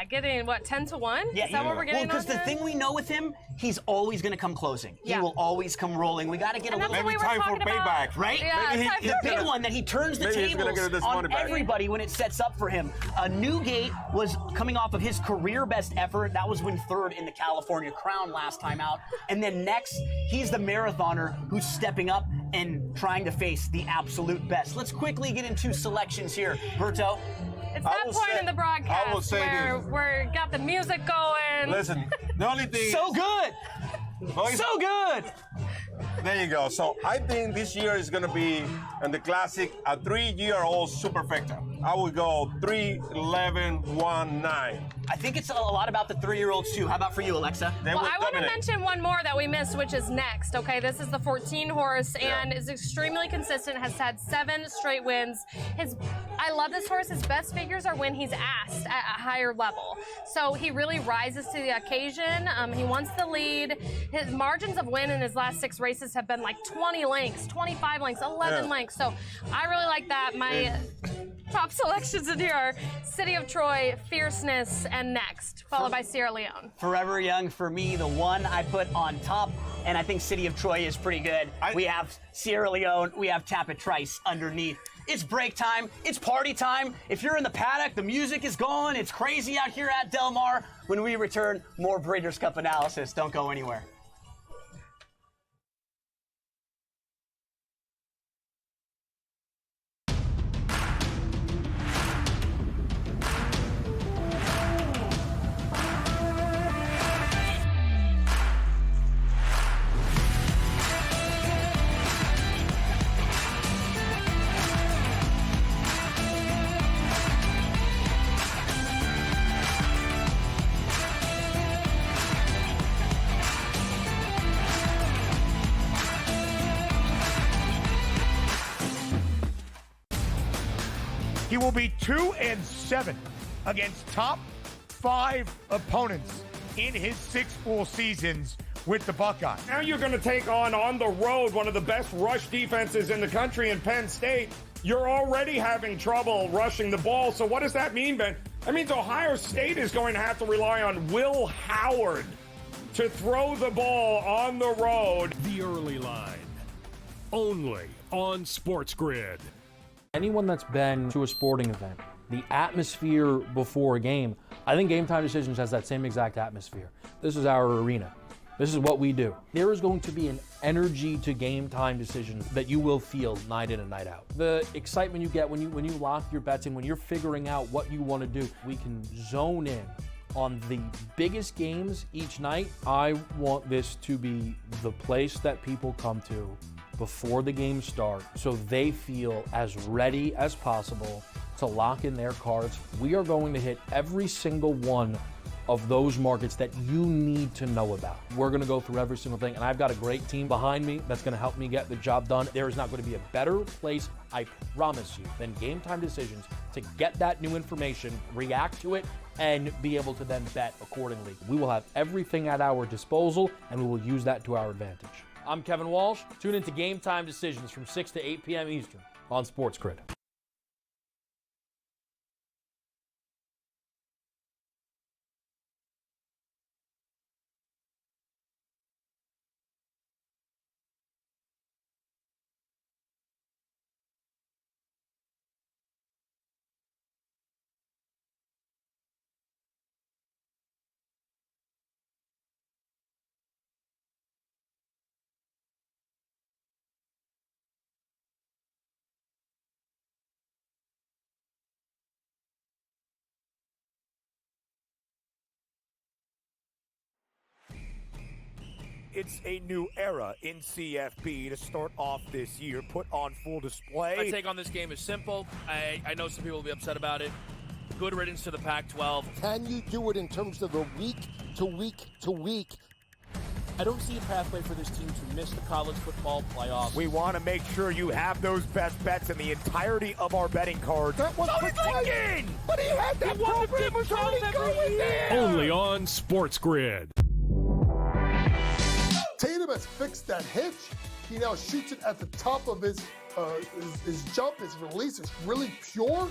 getting, 10 to 1? Yeah, Is that what we're getting because the thing we know with him, he's always going to come closing. He will always come rolling. We got to get a little maybe time for payback, right? Yeah, the big one that he turns the maybe he's gonna tables get this on money back. everybody when it sets up for him. Newgate was coming off of his career best effort. That was when 3rd in the California Crown last time out. And then next, he's the marathoner who's stepping up and trying to face the absolute best. Let's quickly get into selections here, Berto. It's that point in the broadcast where we're got the music going. Listen, the only thing so good. So good. There you go. So I think this year is going to be in the Classic a 3-year-old superfecta. I would go 3, 11, 1, 9. I think it's a lot about the 3-year-olds too. How about for you, Alexa? Well, I want to mention one more that we missed, which is next. Okay, this is the 14 horse and is extremely consistent. Has had 7 straight wins. I love this horse. His best figures are when he's asked at a higher level. So he really rises to the occasion. He wants the lead. His margins of win in his last 6 races have been like 20 lengths, 25 lengths, 11 lengths. So I really like that. My top selections in here are City of Troy, Fierceness, and Next, followed by Sierra Leone. Forever Young for me, the one I put on top, and I think City of Troy is pretty good. We have Sierra Leone, we have Tapit Trice underneath. It's break time, it's party time. If you're in the paddock, the music is going, it's crazy out here at Del Mar. When we return, more Breeders' Cup analysis. Don't go anywhere. He will be 2-7 against top 5 opponents in his 6 full seasons with the Buckeyes. Now you're going to take on the road, one of the best rush defenses in the country in Penn State. You're already having trouble rushing the ball. So what does that mean, Ben? That means Ohio State is going to have to rely on Will Howard to throw the ball on the road. The early line, only on SportsGrid. Anyone that's been to a sporting event, the atmosphere before a game, I think Game Time Decisions has that same exact atmosphere. This is our arena. This is what we do. There is going to be an energy to Game Time Decisions that you will feel night in and night out. The excitement you get when you lock your bets in, when you're figuring out what you want to do, we can zone in on the biggest games each night. I want this to be the place that people come to before the games start so they feel as ready as possible to lock in their cards. We are going to hit every single one of those markets that you need to know about. We're going to go through every single thing, and I've got a great team behind me that's going to help me get the job done. There is not going to be a better place, I promise you, than Game Time Decisions to get that new information, react to it, and be able to then bet accordingly. We will have everything at our disposal, and we will use that to our advantage. I'm Kevin Walsh. Tune into Game Time Decisions from 6 to 8 p.m. Eastern on SportsGrid. It's a new era in CFP to start off this year, put on full display. My take on this game is simple. I know some people will be upset about it. Good riddance to the Pac-12. Can you do it in terms of the week to week to week? I don't see a pathway for this team to miss the college football playoffs. We want to make sure you have those best bets in the entirety of our betting cards. That was Lincoln! But he had that program was already going there! Only on SportsGrid. Tatum has fixed that hitch. He now shoots it at the top of his jump. His release is really pure.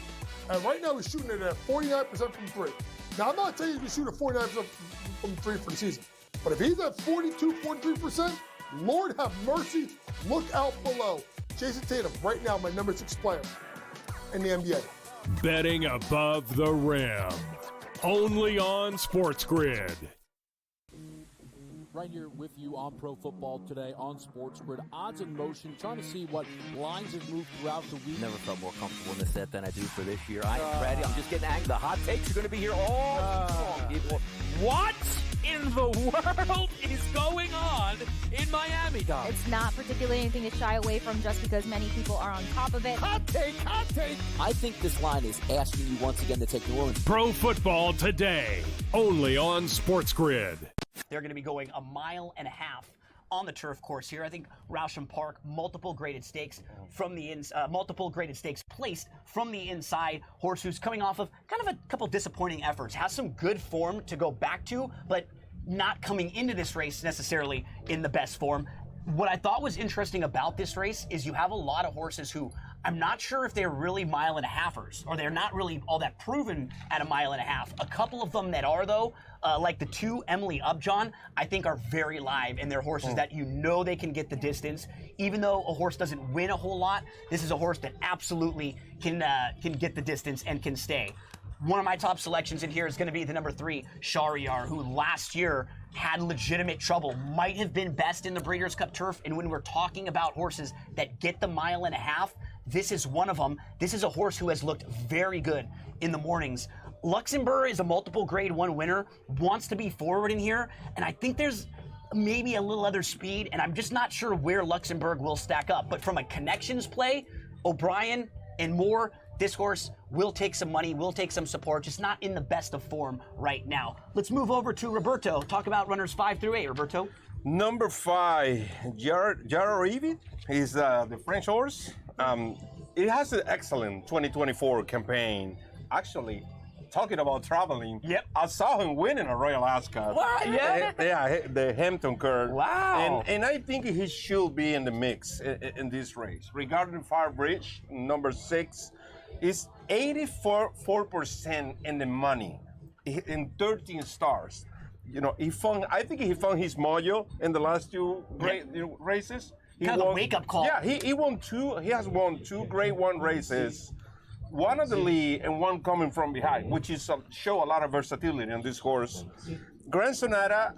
And right now he's shooting it at 49% from three. Now, I'm not saying he's going to shoot at 49% from three for the season. But if he's at 42, 43%, Lord have mercy, look out below. Jason Tatum, right now, my number 6 player in the NBA. Betting above the rim. Only on SportsGrid. Right here with you on Pro Football Today on SportsGrid. Odds in motion, trying to see what lines have moved throughout the week. Never felt more comfortable in this set than I do for this year. I am ready. I'm just getting angry. The hot takes are going to be here all long, people. What in the world is going on in Miami, Dom? It's not particularly anything to shy away from just because many people are on top of it. Hot take, hot take. I think this line is asking you once again to take New Orleans. Pro Football Today. Only on SportsGrid. They're going to be going a mile and a half on the turf course here. I think Rousham Park, multiple graded stakes from the multiple graded stakes placed from the inside. Horse who's coming off of kind of a couple disappointing efforts, has some good form to go back to, but not coming into this race necessarily in the best form. What I thought was interesting about this race is you have a lot of horses who I'm not sure if they're really mile and a halfers, or they're not really all that proven at a mile and a half. A couple of them that are, though, like the 2 Emily Upjohn, I think are very live, and they're horses that you know they can get the distance. Even though a horse doesn't win a whole lot, this is a horse that absolutely can get the distance and can stay. One of my top selections in here is going to be the number 3, Shahryar, who last year had legitimate trouble, might have been best in the Breeders' Cup Turf, and when we're talking about horses that get the mile and a half, this is one of them. This is a horse who has looked very good in the mornings. Luxembourg is a multiple grade 1 winner, wants to be forward in here, and I think there's maybe a little other speed, and I'm just not sure where Luxembourg will stack up. But from a connections play, O'Brien and Moore, this horse will take some money, will take some support, just not in the best of form right now. Let's move over to Roberto. Talk about runners 5 through 8, Roberto. Number 5, Jararivi. He's the French horse. It has an excellent 2024 campaign. Actually, talking about traveling, I saw him winning a Royal Ascot. What? Yeah? Yeah, the Hampton Curve. Wow. And I think he should be in the mix in this race. Regarding Firebridge, number 6, is 84% in the money in 13 stars. You know, I think he found his mojo in the last 2 great races. Kind of a wake-up call. Yeah, he won 2. He has won 2 Grade 1 races. One of the lead and one coming from behind, which is show a lot of versatility on this horse. Grand Sonata,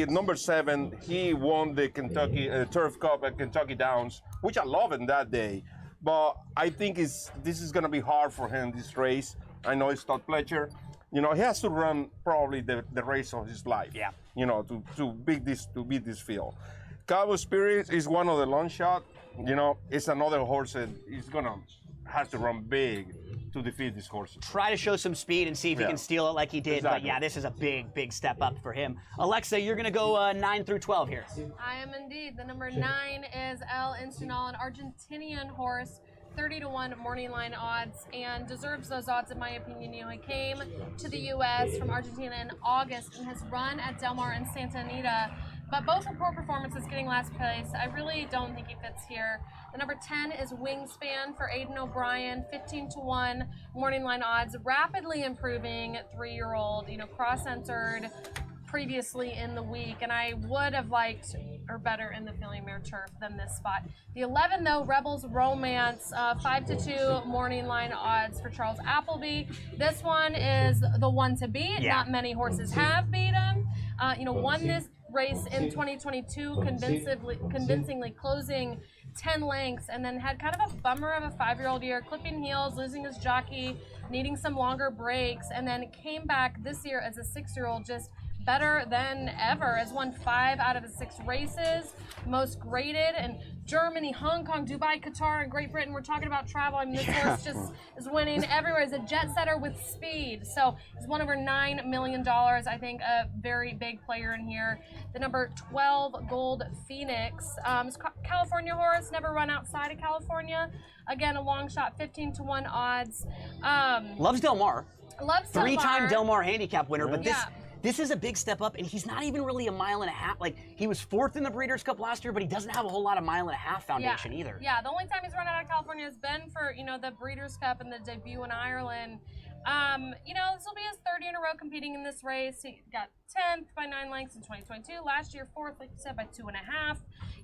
number 7, he won the Kentucky Turf Cup at Kentucky Downs, which I love in that day. But I think this is going to be hard for him, this race. I know it's Todd Pletcher. You know, he has to run probably the race of his life. Yeah. You know, to beat this field. Cabo Spirit is one of the long shot. You know, it's another horse that is has to run big to defeat these horses. Try to show some speed and see if he can steal it like he did. Exactly. But yeah, this is a big step up for him. Alexa, you're going to go 9 through 12 here. I am indeed. The number 9 is El Instanal, an Argentinian horse. 30-1 morning line odds, and deserves those odds in my opinion. You know, he came to the U.S. from Argentina in August and has run at Del Mar and Santa Anita, but both were poor performances, getting last place. I really don't think he fits here. The number 10 is Wingspan for Aidan O'Brien, 15-1 morning line odds, rapidly improving 3-year-old, you know, cross-entered previously in the week, and I would have liked or better in the Filly Mare Turf than this spot. The 11 though, Rebels Romance, 5-2 morning line odds for Charles Appleby. This one is the one to beat. Yeah. Not many horses have beat him. You know, won this race in 2022 convincingly closing 10 lengths, and then had kind of a bummer of a 5-year-old year, clipping heels, losing his jockey, needing some longer breaks, and then came back this year as a 6-year-old just better than ever. Has won 5 out of his 6 races, most graded, and Germany, Hong Kong, Dubai, Qatar, and Great Britain. We're talking about travel. I mean, this horse just is winning everywhere. He's a jet setter with speed. So he's won over $9 million. I think a very big player in here. The number 12, Gold Phoenix. Is California horse, never run outside of California. Again, a long shot, 15-1 odds. Loves Del Mar. Loves Del Mar. 3-time Del Mar handicap winner, but Yeah. This is a big step up, and he's not even really a mile and a half. Like, he was 4th in the Breeders' Cup last year, but he doesn't have a whole lot of mile and a half foundation either. Yeah, the only time he's run out of California has been for, you know, the Breeders' Cup and the debut in Ireland. You know, this will be his 3rd year in a row competing in this race. He got 10th by 9 lengths in 2022. Last year, 4th, like you said, by 2.5.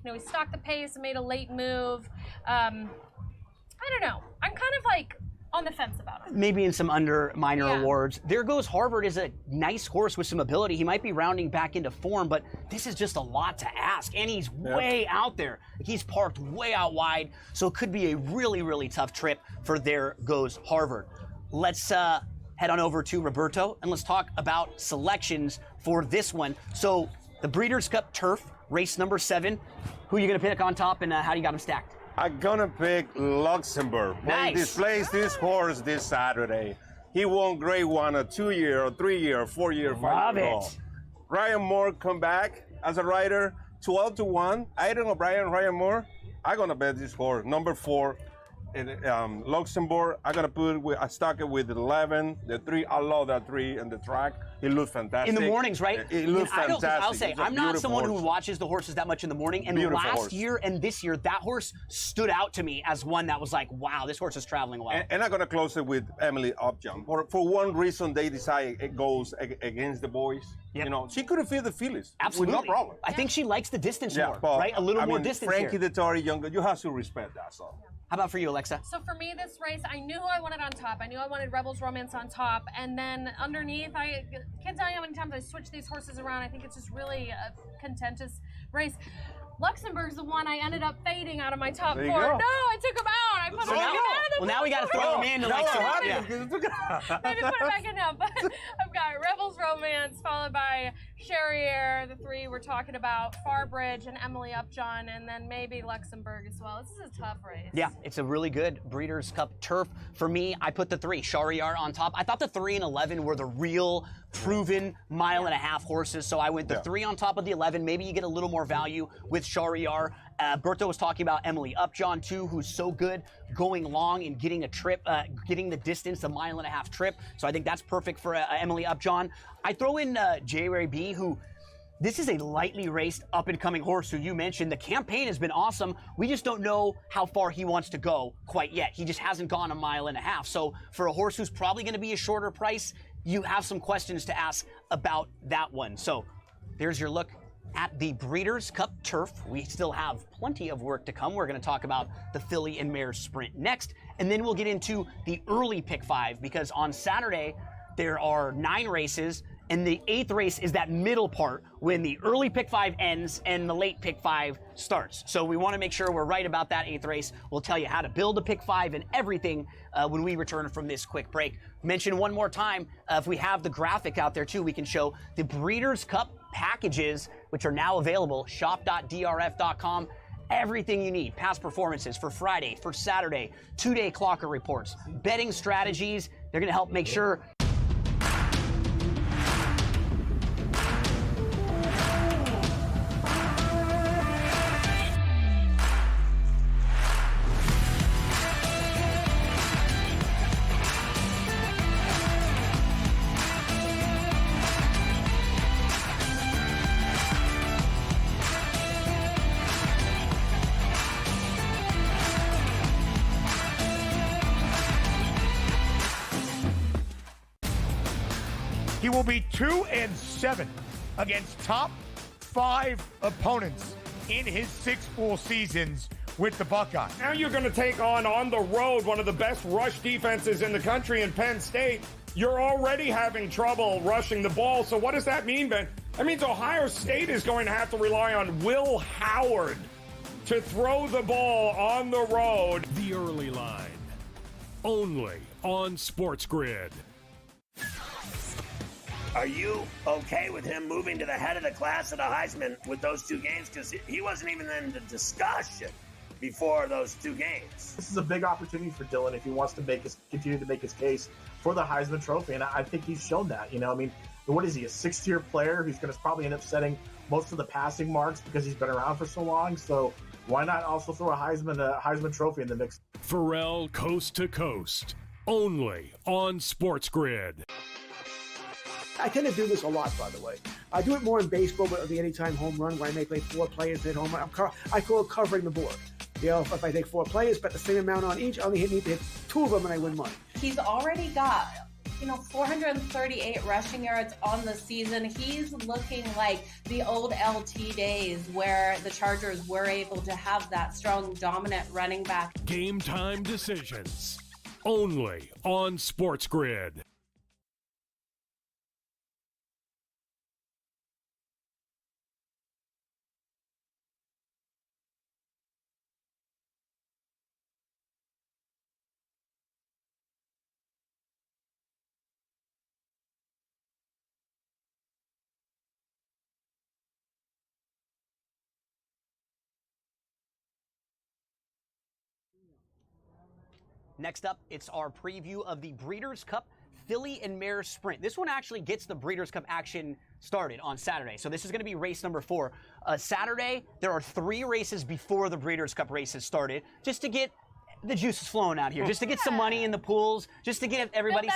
You know, he stalked the pace and made a late move. I don't know. I'm kind of like on the fence about him. Maybe in some minor awards. There Goes Harvard is a nice horse with some ability. He might be rounding back into form, but this is just a lot to ask. And he's way out there. He's parked way out wide, so it could be a really tough trip for There Goes Harvard. Let's head on over to Roberto, and let's talk about selections for this one. So the Breeders' Cup Turf, race number 7. Who are you going to pick on top, and how do you got them stacked? I'm gonna pick Luxembourg. Nice. Plays this horse this Saturday. He won Grade 1 a 2-year, 3-year, 4-year, 5-year old. Ryan Moore come back as a rider, 12-1. Aidan O'Brien, Ryan Moore. I'm gonna bet this horse. Number 4, Luxembourg. I'm gonna I stuck it with 11, the 3. I love that 3 and the track. It looks fantastic. In the mornings, right? It looks fantastic. I'll say, I'm not someone who watches the horses that much in the morning. And last year and this year, that horse stood out to me as one that was like, wow, this horse is traveling well. And I'm going to close it with Emily Upjohn. For one reason, they decide it goes against the boys. Yep. You know, she could have filled the fillies. Absolutely. With no problem. I think she likes the distance more, but, right? A little more distance Frankie here. Dettori, younger, you have to respect that. So. How about for you, Alexa? So for me, this race, I knew who I wanted on top. I knew I wanted Rebels Romance on top. And then underneath, I can't tell you how many times I switch these horses around. I think it's just really a contentious race. Luxembourg's the one I ended up fading out of my top 4. No, I took him out. I put him back in. Well, now we got to throw him in. Maybe put him back in now. But I've got Rebels Romance, followed by Charriere, the 3 we're talking about, Farbridge and Emily Upjohn, and then maybe Luxembourg as well. This is a tough race. Yeah, it's a really good Breeders' Cup Turf. For me, I put the 3, Charriere on top. I thought the 3 and 11 were the real proven mile and a half horses, so I went the 3 on top of the 11. Maybe you get a little more value with Charriere. Berto was talking about Emily Upjohn too, who's so good going long and getting a trip, getting the distance, a mile and a half trip. So I think that's perfect for Emily Upjohn. I throw in J. B, who this is a lightly raced up-and-coming horse who you mentioned. The campaign has been awesome. We just don't know how far he wants to go quite yet. He just hasn't gone a mile and a half. So for a horse who's probably going to be a shorter price, you have some questions to ask about that one. So there's your look at the Breeders' Cup Turf. We still have plenty of work to come. We're going to talk about the Filly and Mare Sprint next, and then we'll get into the early Pick 5, because on Saturday there are 9 races, and the 8th race is that middle part when the early Pick 5 ends and the late Pick 5 starts. So we want to make sure we're right about that 8th race. We'll tell you how to build a Pick 5 and everything when we return from this quick break. Mention one more time, if we have the graphic out there too, we can show the Breeders' Cup packages, which are now available, shop.drf.com. everything you need. Past performances for Friday, for Saturday, 2-day clocker reports, betting strategies. They're going to help make sure. He will be 2-7 against top 5 opponents in his 6 full seasons with the Buckeyes. Now you're going to take on the road, one of the best rush defenses in the country in Penn State. You're already having trouble rushing the ball. So what does that mean, Ben? That means Ohio State is going to have to rely on Will Howard to throw the ball on the road. The early line, only on SportsGrid. Are you okay with him moving to the head of the class at a Heisman with those 2 games? Because he wasn't even in the discussion before those 2 games. This is a big opportunity for Dylan if he wants to continue to make his case for the Heisman Trophy, and I think he's shown that. I mean, what is he, a 6th-tier player who's going to probably end up setting most of the passing marks because he's been around for so long? So why not also throw a Heisman Trophy in the mix? Pharrell Coast to Coast, only on SportsGrid. I tend to do this a lot, by the way. I do it more in baseball with the anytime home run, where I may play 4 players hit home run. I call it covering the board. If I take 4 players, bet the same amount on each, I only need to hit 2 of them and I win money. He's already got 438 rushing yards on the season. He's looking like the old LT days where the Chargers were able to have that strong, dominant running back. Game time decisions, only on SportsGrid. Next up, it's our preview of the Breeders' Cup Filly and Mare Sprint. This one actually gets the Breeders' Cup action started on Saturday. So this is going to be race number 4. Saturday, there are 3 races before the Breeders' Cup races started, just to get the juices flowing out here, just to get some money in the pools, just to give everybody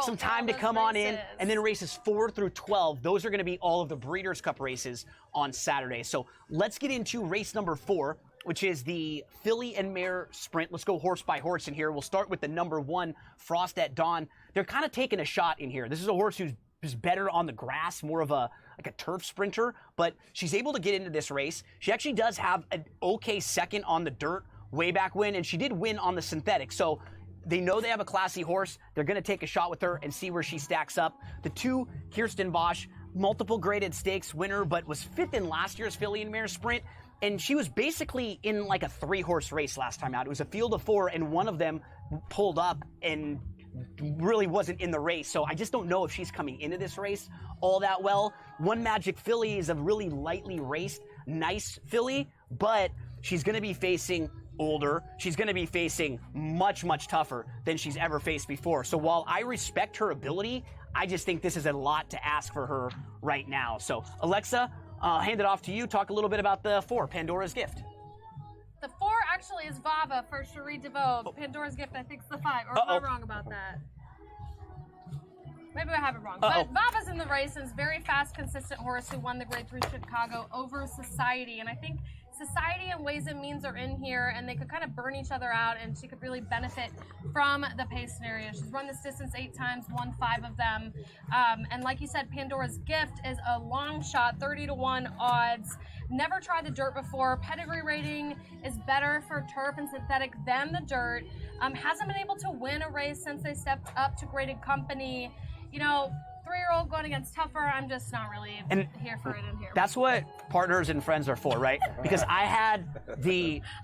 some time to come on in. And then races 4 through 12, those are going to be all of the Breeders' Cup races on Saturday. So let's get into race number 4, which is the Filly and Mare Sprint. Let's go horse by horse in here. We'll start with the number 1, Frost at Dawn. They're kind of taking a shot in here. This is a horse who's better on the grass, more of a turf sprinter, but she's able to get into this race. She actually does have an okay second on the dirt way back when, and she did win on the synthetic. So they know they have a classy horse. They're going to take a shot with her and see where she stacks up. The 2, Kirsten Bosch, multiple graded stakes winner, but was 5th in last year's Filly and Mare Sprint. And she was basically in like a 3-horse race last time out. It was a field of 4, and one of them pulled up and really wasn't in the race. So I just don't know if she's coming into this race all that well. One Magic Filly is a really lightly raced, nice filly, but she's going to be facing older. She's going to be facing much, much tougher than she's ever faced before. So while I respect her ability, I just think this is a lot to ask for her right now. So Alexa, I'll hand it off to you. Talk a little bit about the 4, Pandora's Gift. The 4 actually is Vava for Cherie DeVoe. Pandora's Gift, I think, is the 5. Or am I wrong about that? Maybe I have it wrong. But Vava's in the race and is a very fast, consistent horse who won the Grade 3 Chicago over Society. And I think Society and Ways and Means are in here, and they could kind of burn each other out, and she could really benefit from the pace scenario. She's run this distance 8 times, won 5 of them. And like you said, Pandora's Gift is a long shot, 30-1 odds. Never tried the dirt before. Pedigree rating is better for turf and synthetic than the dirt. Hasn't been able to win a race since they stepped up to graded company. 3-year-old going against tougher, I'm just not really here for it in here. That's what partners and friends are for, right? Because I had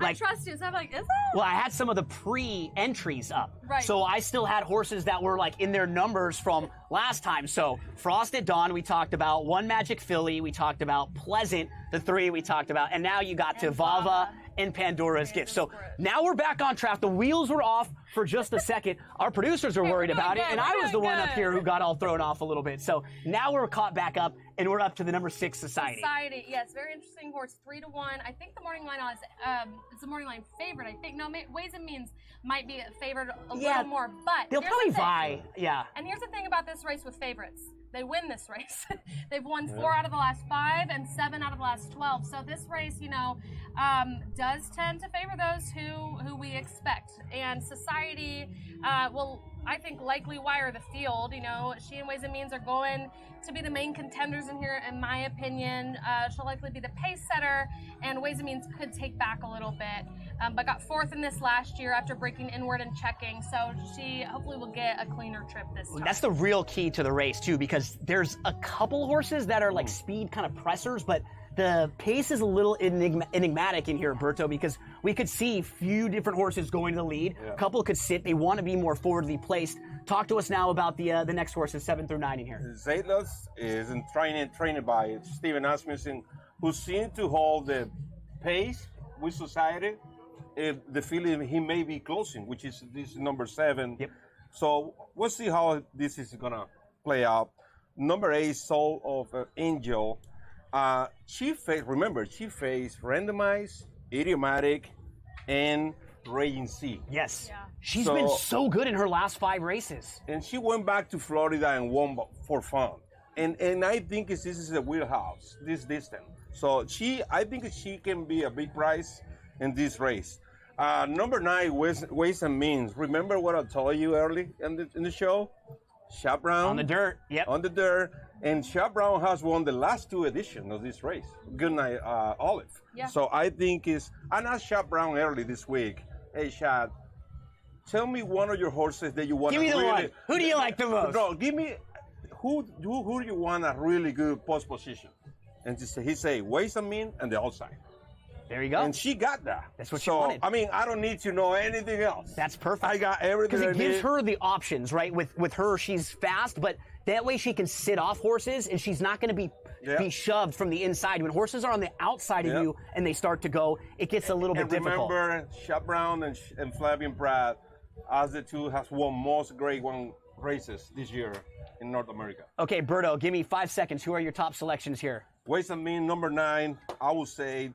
I trust you, so I'm like, is it? Well, I had some of the pre-entries up. Right. So I still had horses that were in their numbers from last time. So Frost at Dawn, we talked about. One Magic Filly, we talked about. Pleasant, the 3 we talked about. And now you got to Vava in Pandora's gift. So now we're back on track. The wheels were off for just a second. Our producers are worried about it, and I was the one up here who got all thrown off a little bit. So now we're caught back up, and we're up to the number 6 Society. Society, yes, very interesting horse, 3-1. I think the morning line is it's the morning line favorite. I think Ways and Means might be favored a little more, but they'll probably vie. Yeah. And here's the thing about this race with favorites. They win this race. They've won 4 out of the last 5 and 7 out of the last 12. So this race, does tend to favor those who we expect. And Society will, I think, likely wire the field. She and Ways and Means are going to be the main contenders in here, in my opinion. She'll likely be the pace setter, and Ways and Means could take back a little bit. But got 4th in this last year after breaking inward and checking. So she hopefully will get a cleaner trip this time. That's the real key to the race, too, because there's a couple horses that are like speed kind of pressers, but the pace is a little enigmatic in here, Berto, because we could see a few different horses going to the lead. A couple could sit. They want to be more forwardly placed. Talk to us now about the next horses, 7 through 9 in here. Zaytlas is trained by Steven Asmussen, who seemed to hold the pace with Society. The feeling he may be closing, which is this number 7. Yep. So we'll see how this is gonna play out. Number 8, Soul of Angel. She faced randomized, idiomatic, and Raging Sea. Yes. Yeah. She's been so good in her last 5 races. And she went back to Florida and won for fun. And I think this is a wheelhouse, this distance. So I think she can be a big prize in this race. Number 9, Ways and Means. Remember what I told you early in the show? Shop Brown. On the dirt, yep. On the dirt. And Shop Brown has won the last 2 editions of this race. Goodnight, Olive. Yeah. So I think I asked Shop Brown early this week. Hey, Shop, tell me one of your horses that you want to Give me the one. Who do you like the most? No, give me, who do you want a really good post position? And he say, Ways and Means and the outside. There you go. And she got that. That's what she wanted. I mean, I don't need to know anything else. That's perfect. I got everything. Because it gives her the options, right? With her, she's fast, but that way she can sit off horses, and she's not going to be shoved from the inside. When horses are on the outside of you and they start to go, it gets a little bit difficult. Remember, Shop Brown and Flavian Pratt, as the 2, has won most Grade 1 races this year in North America. Okay, Berto, give me 5 seconds. Who are your top selections here? Ways and Means, number 9, I would say,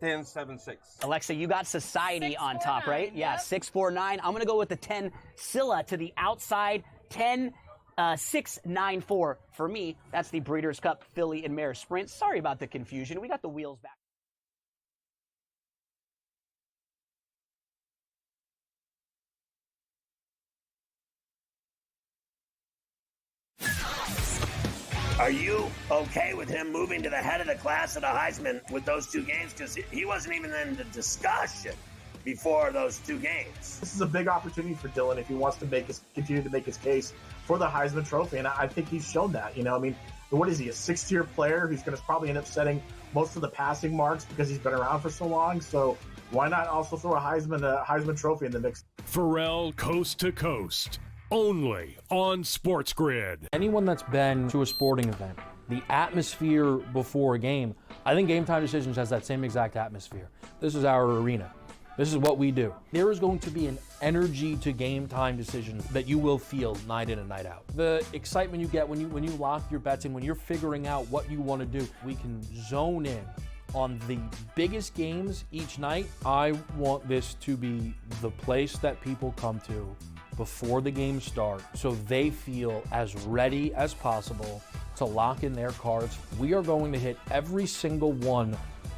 10, 7, 6. Alexa, you got Society on top, right? Yep. Yeah, 6, 4, 9. I'm going to go with the 10, Scylla to the outside. 10, 6, 9, 4. For me, that's the Breeders' Cup Filly and Mare Sprint. Sorry about the confusion. We got the wheels back. Are you okay with him moving to the head of the class at the Heisman with those 2 games? Because he wasn't even in the discussion before those 2 games. This is a big opportunity for Dylan if he wants to continue to make his case for the Heisman Trophy, and I think he's shown that. What is he, a 6th-year player who's going to probably end up setting most of the passing marks because he's been around for so long? So why not also throw a Heisman Trophy in the mix? Pharrell Coast to Coast, only on SportsGrid. Anyone that's been to a sporting event, the atmosphere before a game, I think Game Time Decisions has that same exact atmosphere. This is our arena. This is what we do. There is going to be an energy to Game Time Decisions that you will feel night in and night out. The excitement you get when you lock your bets in, when you're figuring out what you want to do, we can zone in on the biggest games each night. I want this to be the place that people come to before the games start so they feel as ready as possible to lock in their cards. We are going to hit every single one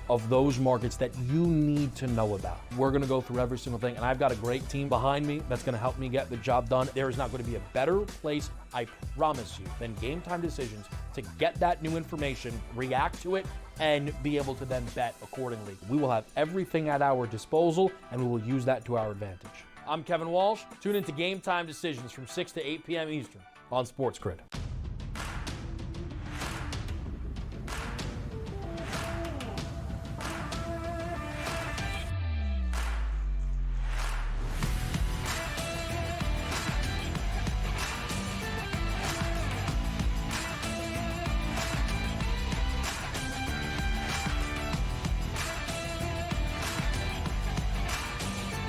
of those markets that you need to know about. We're gonna go through every single thing, and I've got a great team behind me that's gonna help me get the job done. There is not gonna be a better place, I promise you, than Game Time Decisions to get that new information, react to it, and be able to then bet accordingly. We will have everything at our disposal, and we will use that to our advantage. I'm Kevin Walsh. Tune into Game Time Decisions from 6 to 8 p.m. Eastern on SportsGrid.